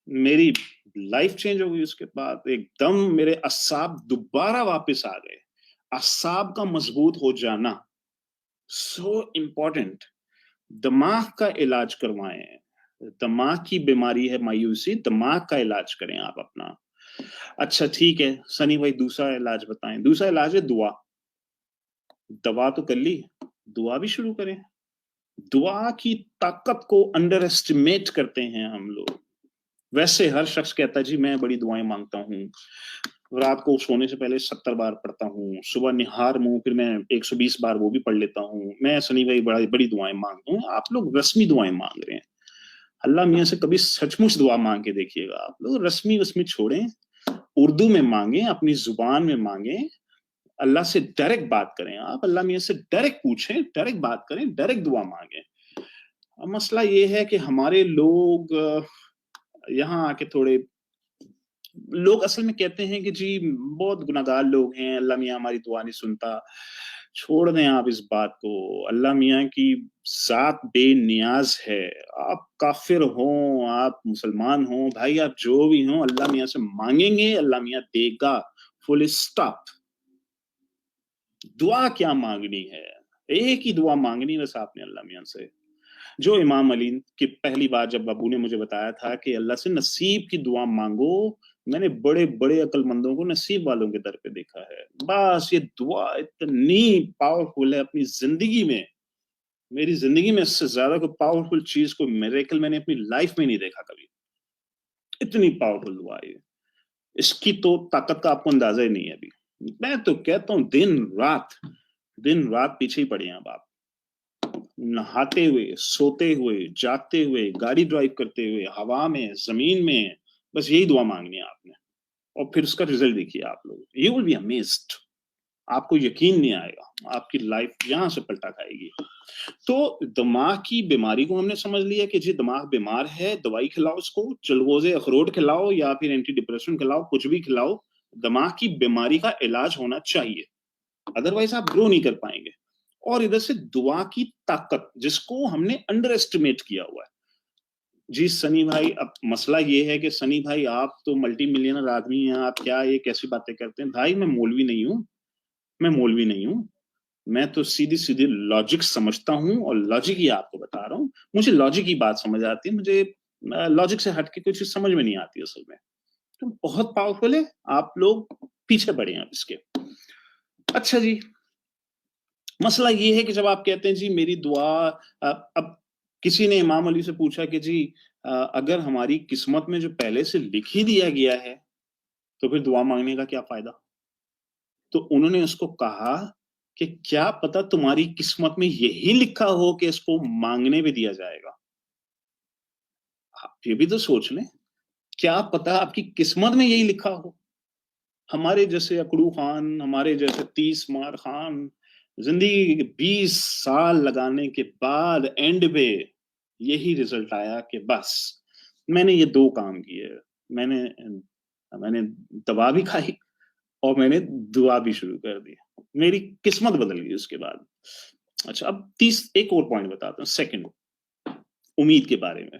मेरी लाइफ चेंज हो गई। उसके बाद एकदम मेरे असाब दोबारा वापस आ गए। असाब का मजबूत हो जाना सो इम्पोर्टेंट। दिमाग का इलाज करवाएं। दिमाग की बीमारी है मायूसी, दिमाग का इलाज करें आप अपना। अच्छा ठीक है सनी भाई, दूसरा इलाज बताएं। दूसरा इलाज है दुआ। दवा तो कर ली, दुआ भी शुरू करें। दुआ की ताकत को अंडर एस्टिमेट करते हैं हम लोग। वैसे हर शख्स कहता है जी मैं बड़ी दुआएं मांगता हूँ, रात को सोने से पहले 70 बार पढ़ता हूँ, सुबह निहार मुंह फिर मैं 120 बार वो भी पढ़ लेता हूँ, मैं सनी भाई बड़ी बड़ी दुआएं मांगता हूँ। आप लोग रस्मी दुआएं मांग रहे हैं। अल्लाह मियाँ से कभी सचमुच दुआ मांग के देखिएगा। आप लोग रस्मी वस्मी छोड़ें, उर्दू में मांगे, अपनी जुबान में मांगे, अल्लाह से डायरेक्ट बात करें। आप अल्लाह मियाँ से डायरेक्ट पूछें, डायरेक्ट बात करें, डायरेक्ट दुआ मांगे। अब मसला ये है कि हमारे लोग यहाँ आके थोड़े, लोग असल में कहते हैं कि जी बहुत गुनाहगार लोग हैं, अल्लाह मियाँ हमारी दुआ नहीं सुनता। छोड़ दें आप इस बात को। अल्लाह मियाँ की जात बेनियाज है। आप काफिर हों, आप मुसलमान हों, भाई आप जो भी हों, अल्लाह मियाँ से मांगेंगे, अल्लाह मियाँ देगा, फुल स्टॉप। दुआ क्या मांगनी है? एक ही दुआ मांगनी बस आपने अल्लाह मियाँ से। जो इमाम अली की पहली बार जब बाबू ने मुझे बताया था कि अल्लाह से नसीब की दुआ मांगो, मैंने बड़े बड़े अक्लमंदों को नसीब वालों के दर पे देखा है। बस ये दुआ इतनी पावरफुल है अपनी जिंदगी में। मेरी जिंदगी में इससे ज्यादा कोई पावरफुल चीज, कोई मिरेकल मैंने अपनी लाइफ में नहीं देखा कभी। इतनी पावरफुल दुआ है, इसकी तो ताकत का आपको अंदाजा ही नहीं है अभी। मैं तो कहता हूँ दिन रात पीछे ही पड़े हैं अब आप। नहाते हुए, सोते हुए, जागते हुए, गाड़ी ड्राइव करते हुए, हवा में, जमीन में, बस यही दुआ मांगनी है आपने, और फिर उसका रिजल्ट देखिए आप लोग, यू विल बी अमेज्ड। आपको यकीन नहीं आएगा, आपकी लाइफ यहां से पलटा खाएगी। तो दिमाग की बीमारी को हमने समझ लिया कि जी दिमाग बीमार है, दवाई खिलाओ उसको, चलगोजे अखरोट खिलाओ या फिर एंटी डिप्रेशन खिलाओ, कुछ भी खिलाओ, दिमाग की बीमारी का इलाज होना चाहिए, अदरवाइज आप ग्रो नहीं कर पाएंगे। और इधर से दुआ की ताकत, जिसको हमने अंडर एस्टिमेट किया हुआ है। जी सनी भाई, अब मसला ये है कि सनी भाई आप तो मल्टी मिलियनर आदमी हैं, आप क्या ये कैसी बातें करते हैं? भाई मैं मौलवी नहीं हूँ, मैं मौलवी नहीं हूँ, मैं तो सीधी सीधी लॉजिक समझता हूँ और लॉजिक ही आपको बता रहा हूँ। मुझे लॉजिक की बात समझ आती है, मुझे लॉजिक से हट के कुछ चीज समझ में नहीं आती असल में। तो बहुत पावरफुल है, आप लोग पीछे बढ़े हैं इसके। अच्छा जी, मसला ये है कि जब आप कहते हैं जी मेरी दुआ, अब किसी ने इमाम अली से पूछा कि जी अगर हमारी किस्मत में जो पहले से लिख ही दिया गया है तो फिर दुआ मांगने का क्या फायदा? तो उन्होंने उसको कहा कि क्या पता तुम्हारी किस्मत में यही लिखा हो कि इसको मांगने भी दिया जाएगा। आप ये भी तो सोच लें, क्या पता आपकी किस्मत में यही लिखा हो। हमारे जैसे अकड़ू खान, हमारे जैसे 30 मार खान, जिंदगी के 20 साल लगाने के बाद एंड पे यही रिजल्ट आया कि बस मैंने ये 2 काम किए, मैंने मैंने दवा भी खाई और मैंने दुआ भी शुरू कर दी, मेरी किस्मत बदल गई उसके बाद। अच्छा, अब 30 एक और पॉइंट बताता हूँ, सेकंड, उम्मीद के बारे में।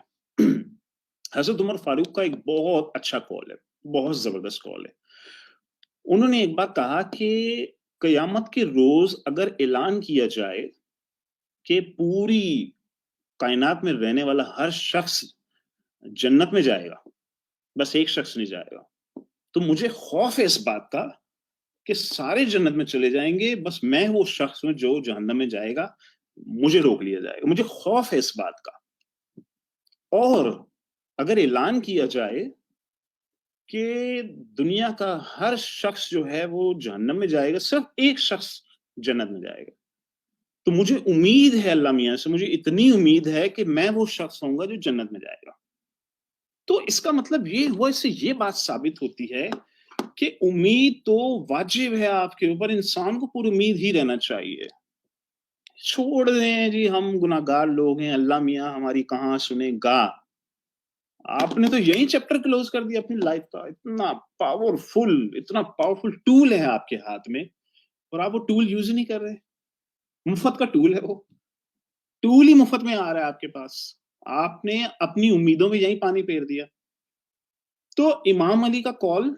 हजरत उमर फारूक का एक बहुत अच्छा कॉल है, बहुत जबरदस्त कॉल है। उन्होंने एक बात कहा कि कयामत के रोज अगर ऐलान किया जाए कि पूरी कायनात में रहने वाला हर शख्स जन्नत में जाएगा, बस एक शख्स नहीं जाएगा, तो मुझे खौफ है इस बात का कि सारे जन्नत में चले जाएंगे, बस मैं वो शख्स हूं जो जहन्नम में जाएगा, मुझे रोक लिया जाएगा, मुझे खौफ है इस बात का। और अगर ऐलान किया जाए कि दुनिया का हर शख्स जो है वो जहन्नम में जाएगा, सिर्फ एक शख्स जन्नत में जाएगा, तो मुझे उम्मीद है अल्लाह मियां से, मुझे इतनी उम्मीद है कि मैं वो शख्स होऊंगा जो जन्नत में जाएगा। तो इसका मतलब ये हुआ, इससे ये बात साबित होती है कि उम्मीद तो वाजिब है आपके ऊपर, इंसान को पूरी उम्मीद ही रहना चाहिए। छोड़ दें जी हम गुनाहगार लोग हैं, अल्लाह मियां हमारी कहाँ सुनेगा। आपने तो यही चैप्टर क्लोज कर दिया अपनी लाइफ का। इतना पावरफुल टूल है आपके हाथ में और आप वो टूल यूज ही नहीं कर रहे। मुफ्त का टूल है वो, टूल ही मुफ्त में आ रहा है आपके पास, आपने अपनी उम्मीदों में यही पानी फेर दिया। तो इमाम अली का कॉल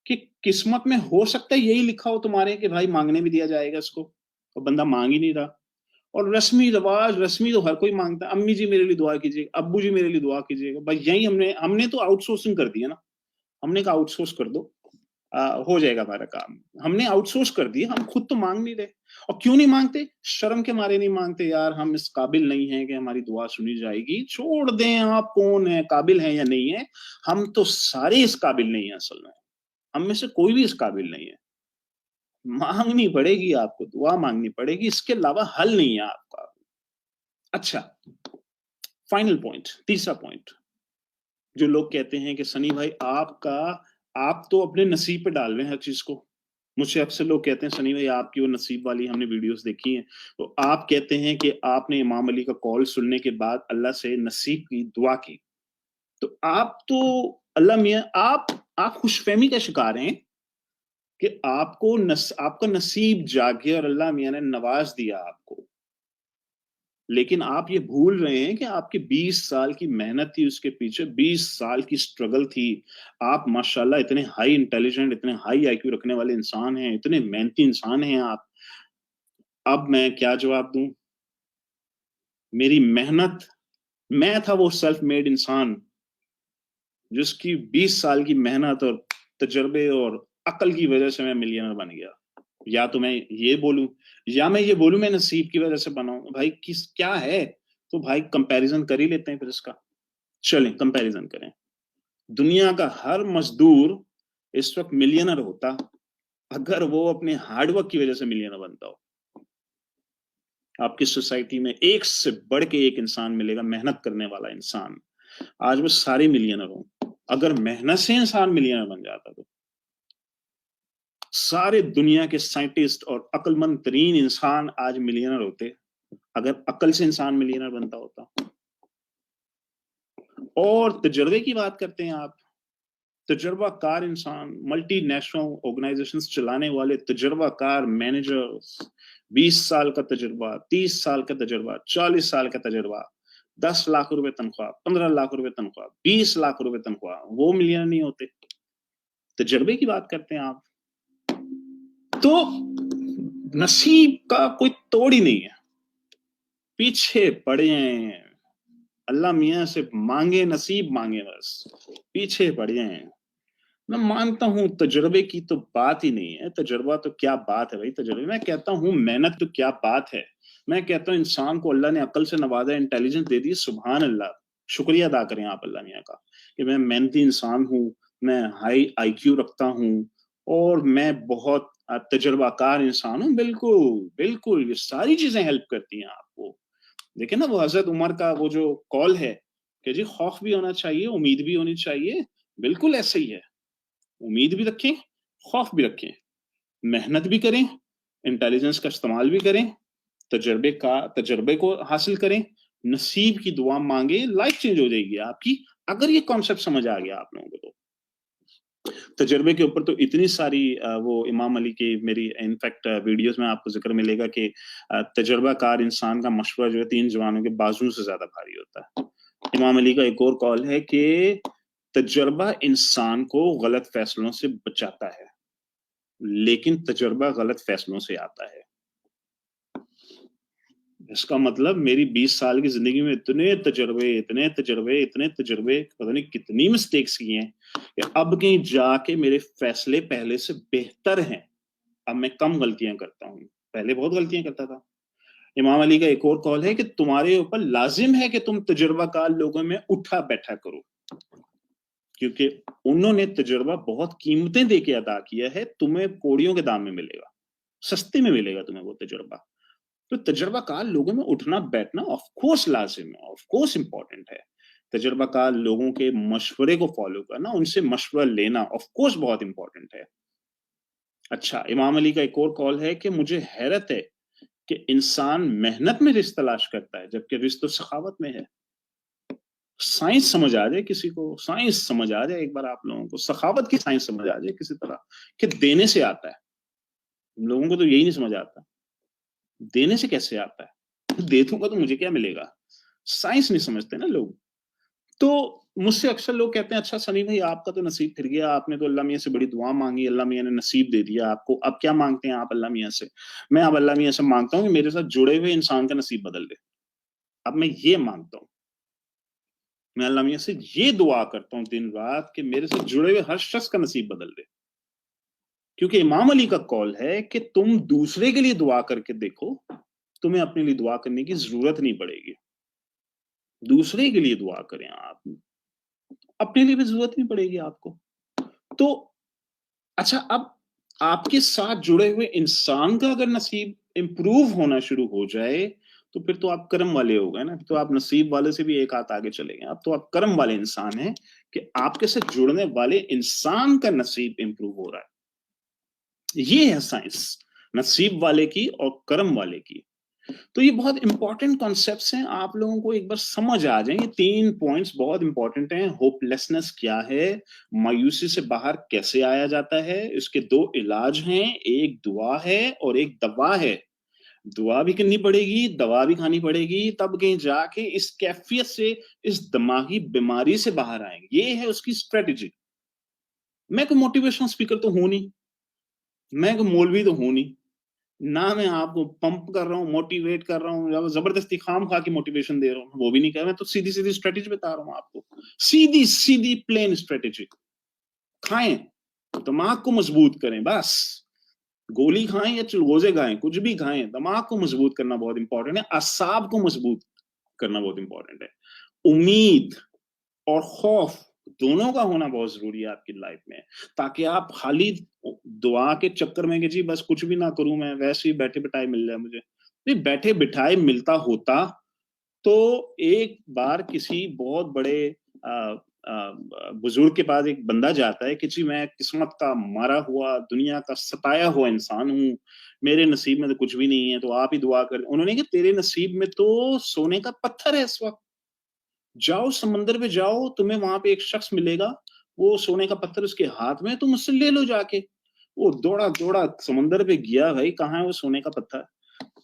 कि किस्मत में हो सकता है यही लिखा हो तुम्हारे कि भाई मांगने भी दिया जाएगा इसको, और बंदा मांग ही नहीं रहा। और रस्मी रिवाज, रस्मी तो हर कोई मांगता है, अम्मी जी मेरे लिए दुआ कीजिएगा, अब्बू जी मेरे लिए दुआ कीजिएगा, भाई यही हमने तो आउटसोर्सिंग कर दिया ना। हमने कहा आउटसोर्स कर दो, हो जाएगा हमारा काम। हमने आउटसोर्स कर दिया, हम खुद तो मांग नहीं रहे। और क्यों नहीं मांगते? शर्म के मारे नहीं मांगते, यार हम इस काबिल नहीं हैं कि हमारी दुआ सुनी जाएगी। छोड़ दें, आप कौन है, काबिल हैं या नहीं है, हम तो सारे इस काबिल नहीं है। असल में हम में से कोई भी इस काबिल नहीं है। मांगनी पड़ेगी आपको, दुआ मांगनी पड़ेगी, इसके अलावा हल नहीं है आपका। अच्छा, फाइनल पॉइंट, तीसरा पॉइंट, जो लोग कहते हैं कि सनी भाई आप तो अपने नसीब पे डाल रहे हैं हर चीज को। मुझसे अक्सर लोग कहते हैं सनी भाई आपकी वो नसीब वाली हमने वीडियोस देखी हैं, तो आप कहते हैं कि आपने इमाम अली का कॉल सुनने के बाद अल्लाह से नसीब की दुआ की, तो आप तो अल्लाह मियां आप खुशफहमी का शिकार हैं कि आपका नसीब जाग गया और अल्लाह मियां ने नवाज दिया आपको। लेकिन आप ये भूल रहे हैं कि आपकी 20 साल की मेहनत थी उसके पीछे, 20 साल की स्ट्रगल थी। आप माशाल्लाह इतने हाई इंटेलिजेंट, इतने हाई आईक्यू रखने वाले इंसान हैं, इतने मेहनती इंसान हैं आप। अब मैं क्या जवाब दूं? मेरी मेहनत, मैं था वो सेल्फ मेड इंसान जिसकी 20 साल की मेहनत और तजर्बे और अकल की वजह से मैं मिलियनर बन गया। या तो मैं ये बोलूं, या मैं ये बोलूं मैं नसीब की वजह से बना हूं। भाई किस क्या है? तो भाई कंपैरिजन कर ही लेते हैं फिर इसका। चलें कंपैरिजन करें। दुनिया का हर मजदूर इस वक्त मिलियनर होता अगर वो अपने हार्डवर्क की वजह से मिलियनर बनता हो। आपकी सोसाइटी में एक से बढ़ के एक इंसान मिलेगा, मेहनत करने वाला इंसान। आज वो सारे मिलियनर हों। अगर मेहनत से इंसान मिलियनर बन जाता तो सारे दुनिया के साइंटिस्ट और अक्लमंद तरीन इंसान आज मिलियनर होते, अगर अकल से इंसान मिलियनर बनता होता। और तजर्बे की बात करते हैं आप, तजर्बाकार इंसान, मल्टीनेशनल ऑर्गेनाइजेशंस चलाने वाले तजर्बाकार मैनेजर्स, 20 साल का तजुर्बा, 30 साल का तजुर्बा, 40 साल का तजुर्बा, 10 लाख रुपए तनख्वाह, 15 लाख रुपए तनख्वाह, 20 लाख रुपए तनख्वाह, वो मिलियनर नहीं होते। तजर्बे की बात करते हैं आप, तो नसीब का कोई तोड़ ही नहीं है। पीछे पड़े हैं, अल्लाह मियाँ से मांगे, नसीब मांगे, बस पीछे पड़े हैं। मैं मानता हूँ तजुर्बे की तो बात ही नहीं है, तजुर्बा तो क्या बात है भाई, तजुर्बे। मैं कहता हूँ मेहनत तो क्या बात है। मैं कहता हूँ इंसान को अल्लाह ने अकल से नवाजा, इंटेलिजेंस दे दी, सुभान अल्लाह, शुक्रिया अदा करें आप अल्लाह मियाँ का कि मैं मेहनती इंसान हूँ, मैं हाई IQ रखता हूँ और मैं बहुत तजुर्बाकार इंसान हूँ। बिल्कुल बिल्कुल, ये सारी चीजें हेल्प करती हैं आपको। देखिए ना वो हजरत उमर का वो जो कॉल है कि जी खौफ भी होना चाहिए, उम्मीद भी होनी चाहिए, बिल्कुल ऐसे ही है। उम्मीद भी रखें, खौफ भी रखें, मेहनत भी करें, इंटेलिजेंस का इस्तेमाल भी करें, तजर्बे को हासिल करें, नसीब की दुआ मांगे, लाइफ चेंज हो जाएगी आपकी। अगर ये कॉन्सेप्ट समझ आ गया आप लोगों को तो तजर्बे के ऊपर तो इतनी सारी वो इमाम अली की मेरी इनफैक्ट वीडियोस में आपको जिक्र मिलेगा कि तजर्बाकार इंसान का मशवरा जो है 3 जवानों के बाजुओं से ज्यादा भारी होता है। इमाम अली का एक और कॉल है कि तजर्बा इंसान को गलत फैसलों से बचाता है, लेकिन तजर्बा गलत फैसलों से आता है। इसका मतलब मेरी 20 साल की जिंदगी में इतने तजर्बे, पता नहीं कितनी मिस्टेक्स की हैं कि अब कहीं जाके मेरे फैसले पहले से बेहतर हैं। अब मैं कम गलतियां करता हूँ, पहले बहुत गलतियां करता था। इमाम अली का एक और कॉल है कि तुम्हारे ऊपर लाजिम है कि तुम तजुर्बाकार लोगों में उठा बैठा करो, क्योंकि उन्होंने तजुर्बा बहुत कीमतें देके अदा किया है। तुम्हें कौड़ियों के दाम में मिलेगा, सस्ते में मिलेगा तुम्हें वो तजुर्बा। तो तजुर्बाकार लोगों में उठना बैठना ऑफ कोर्स लाजिम है, ऑफ कोर्स इंपॉर्टेंट है। तजुर्बाकार लोगों के मशवरे को फॉलो करना, उनसे मशवरा लेना ऑफ कोर्स बहुत इंपॉर्टेंट है। अच्छा, इमाम अली का एक और कॉल है कि मुझे हैरत है कि इंसान मेहनत में रिश्ता तलाश करता है जबकि रिश्ता सखावत में है। साइंस समझ आ जाए किसी को, साइंस समझ आ जाए एक बार आप लोगों को, सखावत की साइंस समझ आ जाए किसी तरह कि देने से आता है। हम लोगों को तो यही नहीं समझ आता, देने से कैसे आता है, दे दूंगा तो मुझे क्या मिलेगा। साइंस नहीं समझते ना लोग। तो मुझसे अक्सर लोग कहते हैं अच्छा सनी भाई आपका तो नसीब फिर गया, आपने तो अल्लाह मियाँ से बड़ी दुआ मांगी, अल्लाह मियाँ ने नसीब दे दिया आपको, अब क्या मांगते हैं आप अल्लाह मियाँ से। मैं अब अल्लाह मियाँ से मांगता हूँ कि मेरे साथ जुड़े हुए इंसान का नसीब बदल दे। अब मैं ये मांगता हूँ, मैं अल्लाह मियाँ से ये दुआ करता हूँ दिन रात कि मेरे साथ जुड़े हुए हर शख्स का नसीब बदल दे। क्योंकि इमाम अली का कॉल है कि तुम दूसरे के लिए दुआ करके देखो, तुम्हें अपने लिए दुआ करने की जरूरत नहीं पड़ेगी। दूसरे के लिए दुआ करें आप, अपने लिए भी जरूरत नहीं पड़ेगी आपको। तो अच्छा, अब आपके साथ जुड़े हुए इंसान का अगर नसीब इंप्रूव होना शुरू हो जाए तो फिर तो आप करम वाले हो गए ना, तो आप नसीब वाले से भी एक हाथ आगे चले गए। अब तो आप करम वाले इंसान हैं कि आपके साथ जुड़ने वाले इंसान का नसीब इंप्रूव हो रहा है। ये है साइंस नसीब वाले की और करम वाले की। तो ये बहुत इंपॉर्टेंट कॉन्सेप्ट्स हैं, आप लोगों को एक बार समझ आ जाए। ये 3 पॉइंट्स बहुत इंपॉर्टेंट हैं। होपलेसनेस क्या है, मायूसी से बाहर कैसे आया जाता है, इसके 2 इलाज हैं, एक दुआ है और एक दवा है। दुआ भी करनी पड़ेगी, दवा भी खानी पड़ेगी, तब कहीं जाके इस कैफियत से, इस दिमागी बीमारी से बाहर आएंगे। ये है उसकी स्ट्रेटेजी। मैं कोई मोटिवेशनल स्पीकर तो हूं नहीं, मैं कोई मौलवी तो हूं नहीं, ना मैं आपको पंप कर रहा हूँ, मोटिवेट कर रहा हूँ, या जबरदस्ती खाम खा के मोटिवेशन दे रहा हूँ, वो भी नहीं कर रहा। मैं तो सीधी सीधी स्ट्रेटेजी बता रहा हूँ आपको, सीधी सीधी प्लेन स्ट्रेटेजी। खाएं, दिमाग को मजबूत करें, बस गोली खाएं या चिलगोजे खाएं, कुछ भी खाएं, दिमाग को मजबूत करना बहुत इंपॉर्टेंट है, असाब को मजबूत करना बहुत इंपॉर्टेंट है। उम्मीद और खौफ दोनों का होना बहुत जरूरी है आपकी लाइफ में, ताकि आप खाली दुआ के चक्कर में कि जी बस कुछ भी ना करूं, मैं वैसे ही बैठे बिठाए मिल जाए मुझे, ये बैठे बिठाए मिलता होता तो एक बार किसी बहुत बड़े बुजुर्ग के पास एक बंदा जाता है कि जी मैं किस्मत का मारा हुआ, दुनिया का सताया हुआ इंसान हूँ, मेरे नसीब में तो कुछ भी नहीं है, तो आप ही दुआ कर। उन्होंने कहा तेरे नसीब में तो सोने का पत्थर है इस वक्त, जाओ समंदर पे जाओ, तुम्हें वहां पे एक शख्स मिलेगा, वो सोने का पत्थर उसके हाथ में, तुम उससे ले लो जाके। वो दौड़ा दौड़ा समंदर पे गया, भाई कहाँ है वो सोने का पत्थर।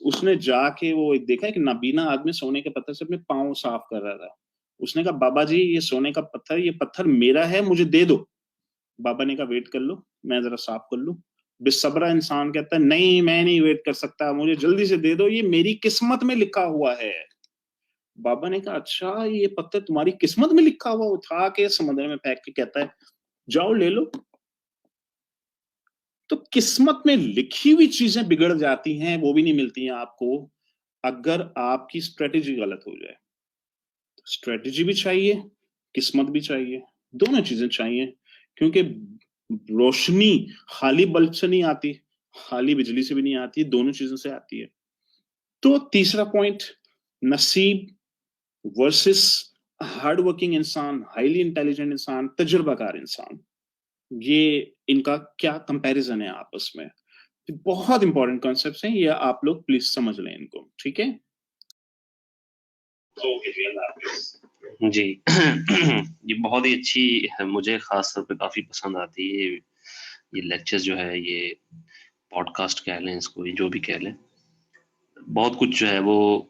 उसने जाके वो एक देखा, एक नाबीना आदमी सोने के पत्थर से अपने पाँव साफ कर रहा था। उसने कहा बाबा जी ये सोने का पत्थर, ये पत्थर मेरा है, मुझे दे दो। बाबा ने कहा वेट कर लो, मैं जरा साफ कर लूं। बेसब्रा इंसान कहता है नहीं मैं नहीं वेट कर सकता, मुझे जल्दी से दे दो, ये मेरी किस्मत में लिखा हुआ है। बाबा ने कहा अच्छा ये पत्थर तुम्हारी किस्मत में लिखा हुआ। उठा के समुद्र में फेंक के कहता है जाओ ले लो। तो किस्मत में लिखी हुई चीजें बिगड़ जाती हैं, वो भी नहीं मिलती हैं आपको अगर आपकी स्ट्रेटेजी गलत हो जाए। स्ट्रेटेजी भी चाहिए, किस्मत भी चाहिए, दोनों चीजें चाहिए, क्योंकि रोशनी खाली बल्ब से नहीं आती, खाली बिजली से भी नहीं आती, दोनों चीजों से आती है। तो तीसरा पॉइंट, नसीब वर्सेस हार्ड वर्किंग इंसान, हाईली इंटेलिजेंट इंसान, तजुर्बाकार इंसान, ये इनका क्या कंपैरिजन है आपस में। बहुत इंपॉर्टेंट कॉन्सेप्ट्स हैं ये, आप लोग प्लीज समझ लें इनको, ठीक है। जी ये बहुत ही अच्छी, मुझे खास तौर पे काफी पसंद आती है ये लेक्चर जो है, ये पॉडकास्ट कह लें इसको, जो भी कह लें, बहुत कुछ जो है वो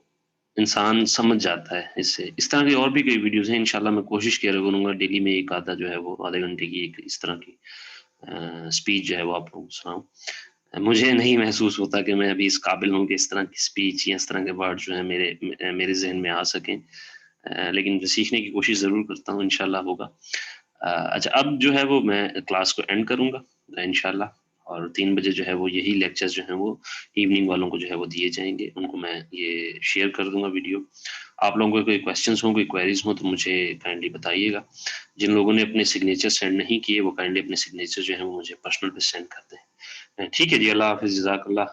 इंसान समझ जाता है इससे। इस तरह की और भी कई वीडियोस हैं, इंशाल्लाह मैं कोशिश किया करूंगा डेली में एक आधा जो है वो आधे घंटे की एक इस तरह की स्पीच जो है वो आप लोगों को सुनाऊं। मुझे नहीं महसूस होता कि मैं अभी इस काबिल हूँ कि इस तरह की स्पीच या इस तरह के वर्ड जो है मेरे जहन में आ सकें, लेकिन सीखने की कोशिश ज़रूर करता हूँ, इंशाल्लाह होगा। अच्छा अब जो है वो मैं क्लास को एंड करूँगा इंशाल्लाह, और 3 बजे जो है वो यही लेक्चर्स जो हैं वो इवनिंग वालों को जो है वो दिए जाएंगे, उनको मैं ये शेयर कर दूंगा वीडियो। आप लोगों को कोई क्वेश्चंस हो, कोई क्वेरीज हो तो मुझे काइंडली बताइएगा। जिन लोगों ने अपने सिग्नेचर सेंड नहीं किए वो काइंडली अपने सिग्नेचर जो है वो मुझे पर्सनल पे सेंड कर दें। ठीक है जी, अल्लाह हाफिज़, जज़ाकल्लाह।